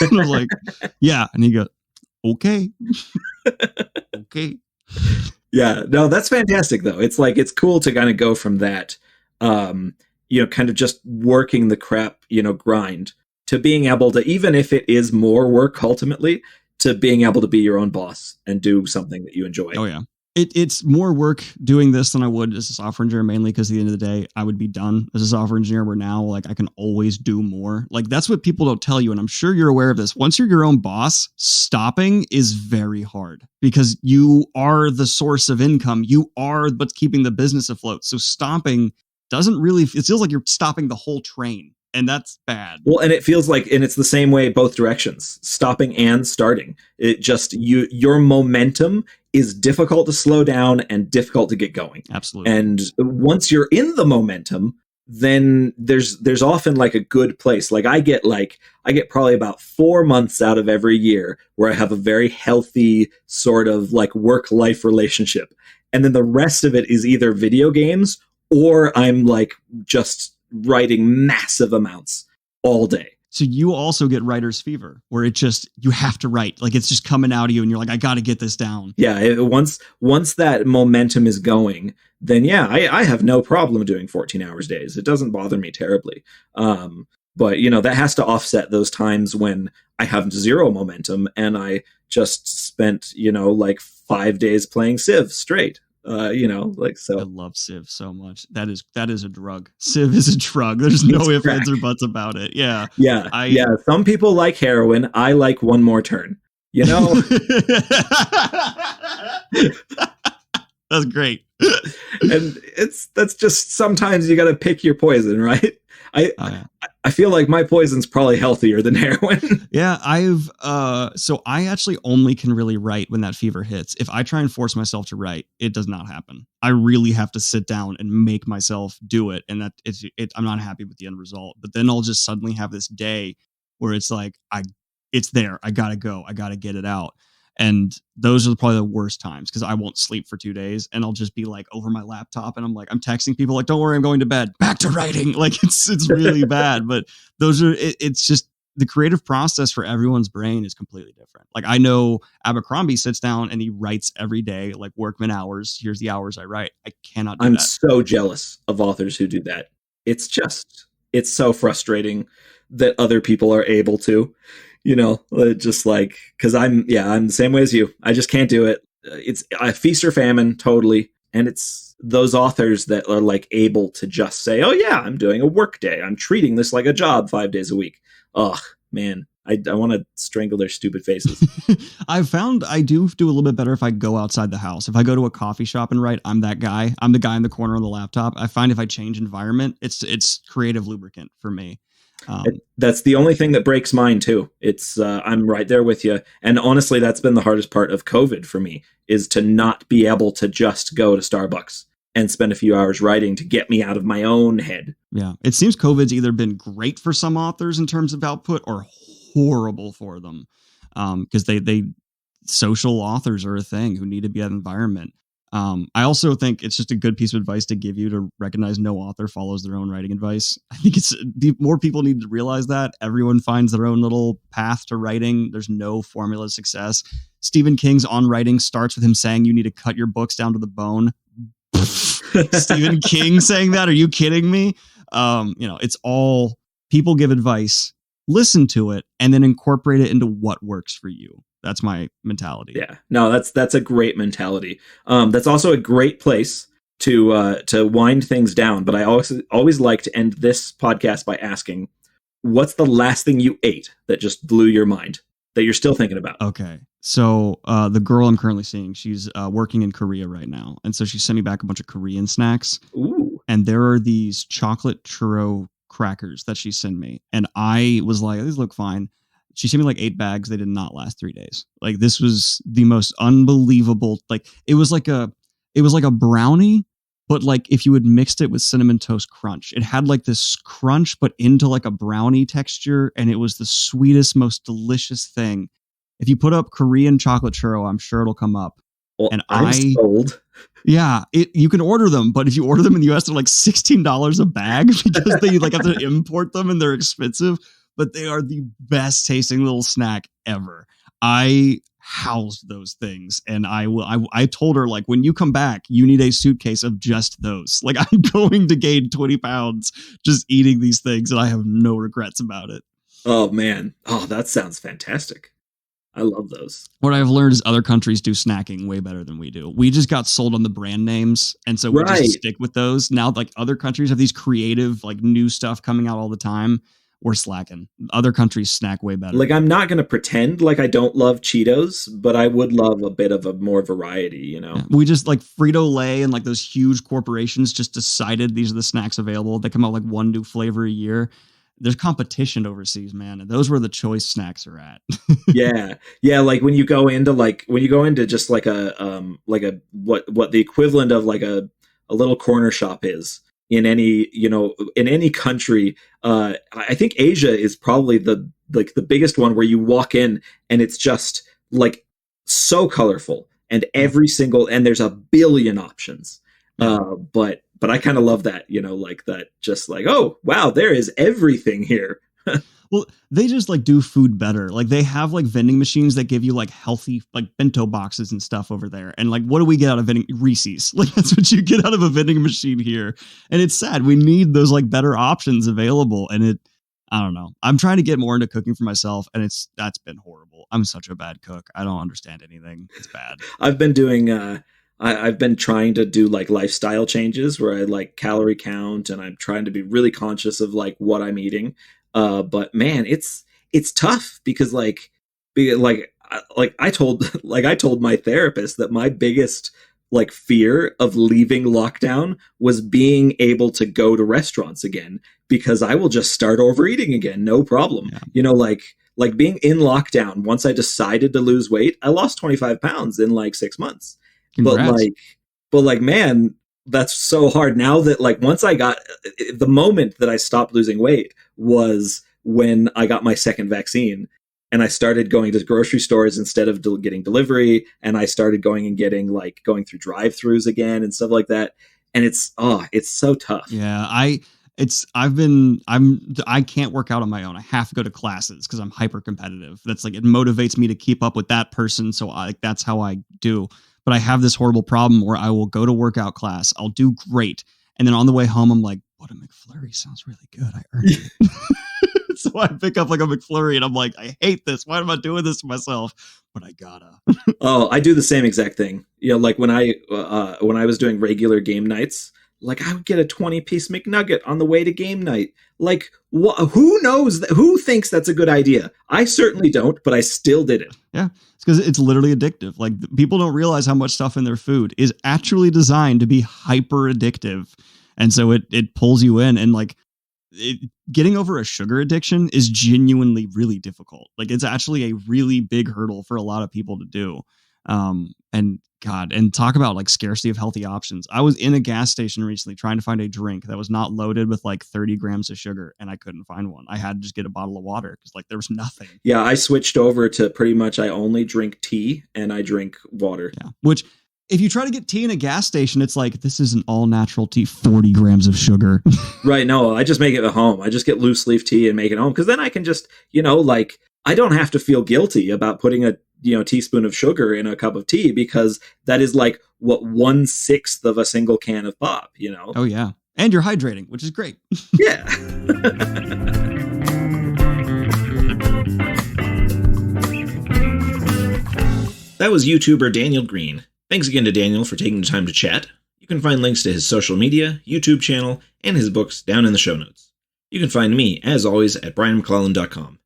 And I was like, yeah. And he goes, okay. Okay.
Yeah, no, that's fantastic though. It's like, it's cool to kind of go from that, kind of just working the crap, grind, to being able to, even if it is more work ultimately, to being able to be your own boss and do something that you enjoy.
Oh yeah. It's more work doing this than I would as a software engineer, mainly because at the end of the day, I would be done as a software engineer, where now like I can always do more. Like that's what people don't tell you. And I'm sure you're aware of this. Once you're your own boss, stopping is very hard because you are the source of income. You are what's keeping the business afloat. So stopping doesn't really, it feels like you're stopping the whole train. And that's bad. Well,
and it feels like, and it's the same way both directions, stopping and starting. It just, your momentum is difficult to slow down and difficult to get going.
Absolutely.
And once you're in the momentum, then there's often like a good place. Like I get probably about 4 months out of every year where I have a very healthy sort of like work-life relationship. And then the rest of it is either video games or I'm like just writing massive amounts all day.
So you also get writer's fever where it just, you have to write, like it's just coming out of you and you're like, I got to get this down.
Yeah. Once that momentum is going, then yeah, I have no problem doing 14 hours days. It doesn't bother me terribly. But that has to offset those times when I have zero momentum and I just spent, like 5 days playing Civ straight. So
I love Civ so much. That is a drug. Civ is a drug. There's no ifs, ands, or buts about it. Yeah.
Yeah. Some people like heroin. I like one more turn.
That's great.
And that's just, sometimes you got to pick your poison, right? I feel like my poison's probably healthier than heroin.
Yeah, so I actually only can really write when that fever hits. If I try and force myself to write, it does not happen. I really have to sit down and make myself do it. And I'm not happy with the end result. But then I'll just suddenly have this day where it's like, it's there. I gotta go. I gotta get it out. And those are probably the worst times because I won't sleep for 2 days and I'll just be like over my laptop and I'm texting people like, don't worry, I'm going to bed, back to writing. Like it's really bad, but it's just the creative process for everyone's brain is completely different. Like I know Abercrombie sits down and he writes every day, like workman hours. Here's the hours I write. I cannot do
I'm
that.
So jealous of authors who do that. It's so frustrating that other people are able to. Just like, because I'm the same way as you. I just can't do it. It's a feast or famine, totally. And it's those authors that are like able to just say, oh yeah, I'm doing a work day. I'm treating this like a job 5 days a week. Oh man, I want to strangle their stupid faces.
I've found I do a little bit better if I go outside the house. If I go to a coffee shop and write, I'm that guy. I'm the guy in the corner on the laptop. I find if I change environment, it's creative lubricant for me.
That's the only thing that breaks mine too. It's I'm right there with you. And honestly, that's been the hardest part of COVID for me, is to not be able to just go to Starbucks and spend a few hours writing to get me out of my own head.
Yeah. It seems COVID's either been great for some authors in terms of output or horrible for them. Because they social authors are a thing who need to be in that environment. I also think it's just a good piece of advice to give you to recognize no author follows their own writing advice. I think more people need to realize that everyone finds their own little path to writing. There's no formula of success. Stephen King's On Writing starts with him saying you need to cut your books down to the bone. Stephen King saying that? Are you kidding me? It's all people give advice, listen to it, and then incorporate it into what works for you. That's my mentality.
Yeah, no, that's a great mentality. That's also a great place to wind things down. But I always like to end this podcast by asking, what's the last thing you ate that just blew your mind that you're still thinking about?
Okay, so the girl I'm currently seeing, she's working in Korea right now, and so she sent me back a bunch of Korean snacks.
Ooh,
and there are these chocolate churro crackers that she sent me, and I was like, these look fine. She sent me like 8 bags. They did not last 3 days. Like, this was the most unbelievable. Like, it was like a brownie, but like if you had mixed it with Cinnamon Toast Crunch, it had like this crunch, but into like a brownie texture. And it was the sweetest, most delicious thing. If you put up Korean chocolate churro, I'm sure it'll come up.
Well, and I'm sold.
Yeah, you can order them, but if you order them in the US, they're like $16 a bag because they like have to import them and they're expensive. But they are the best tasting little snack ever. I housed those things, and I told her, like, when you come back, you need a suitcase of just those. Like, I'm going to gain 20 pounds just eating these things, and I have no regrets about it.
Oh man. Oh, that sounds fantastic. I love those.
What I've learned is other countries do snacking way better than we do. We just got sold on the brand names, and so we just stick with those. Now, like, other countries have these creative, like, new stuff coming out all the time. We're slacking. Other countries snack way better.
Like, I'm not going to pretend like I don't love Cheetos, but I would love a bit of a more variety, you know?
Yeah. We just like Frito-Lay and like those huge corporations just decided these are the snacks available. They come out like one new flavor a year. There's competition overseas, man. And those where the choice snacks are at.
Yeah. Yeah. Like when you go into just like what the equivalent of like a little corner shop is. In any country, I think Asia is probably the biggest one where you walk in and it's just like so colorful and and there's a billion options. But I kind of love that, like that, just like, oh wow, there is everything here.
Well, they just like do food better. Like they have like vending machines that give you like healthy like bento boxes and stuff over there. And like, what do we get out of vending? Reese's? Like that's what you get out of a vending machine here. And it's sad. We need those like better options available. And I don't know. I'm trying to get more into cooking for myself, and that's been horrible. I'm such a bad cook. I don't understand anything. It's bad.
I've been doing. I've been trying to do like lifestyle changes where I like calorie count, and I'm trying to be really conscious of like what I'm eating. But man, it's tough because I told my therapist that my biggest like fear of leaving lockdown was being able to go to restaurants again, because I will just start overeating again. No problem. Yeah. Like being in lockdown, once I decided to lose weight, I lost 25 pounds in like 6 months.
Congrats.
But like, man, that's so hard now that like once I got the moment that I stopped losing weight was when I got my second vaccine, and I started going to grocery stores instead of getting delivery. And I started going through drive-thrus again and stuff like that. And it's so tough.
Yeah. I can't work out on my own. I have to go to classes because I'm hyper competitive. That's like, it motivates me to keep up with that person. So that's how I do. But I have this horrible problem where I will go to workout class. I'll do great. And then on the way home, I'm like, what a McFlurry sounds really good. I earned it. So I pick up like a McFlurry and I'm like, I hate this. Why am I doing this to myself? But I gotta.
Oh, I do the same exact thing. Like when I was doing regular game nights, Like, I would get a 20-piece McNugget on the way to game night. Like, who knows? Who thinks that's a good idea? I certainly don't, but I still did it.
Yeah, it's because it's literally addictive. Like, people don't realize how much stuff in their food is actually designed to be hyper addictive. And so it pulls you in. And like, getting over a sugar addiction is genuinely really difficult. Like, it's actually a really big hurdle for a lot of people to do. And talk about like scarcity of healthy options. I was in a gas station recently trying to find a drink that was not loaded with like 30 grams of sugar, and I couldn't find one. I had to just get a bottle of water because like there was nothing.
Yeah, I switched over to pretty much I only drink tea and I drink water.
Yeah, which if you try to get tea in a gas station, it's like, this is an all natural tea, 40 grams of sugar.
Right. No, I just make it at home. I just get loose leaf tea and make it home, because then I can just, like, I don't have to feel guilty about putting a teaspoon of sugar in a cup of tea, because that is like what 1/6 of a single can of pop,
Oh yeah. And you're hydrating, which is great.
Yeah. That was YouTuber Daniel Greene. Thanks again to Daniel for taking the time to chat. You can find links to his social media, YouTube channel, and his books down in the show notes. You can find me, as always, at brianmcclellan.com.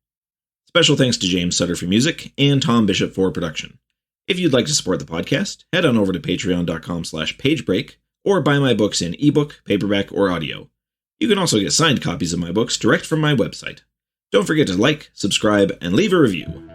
Special thanks to James Sutter for music and Tom Bishop for production. If you'd like to support the podcast, head on over to patreon.com/pagebreak or buy my books in ebook, paperback, or audio. You can also get signed copies of my books direct from my website. Don't forget to like, subscribe, and leave a review.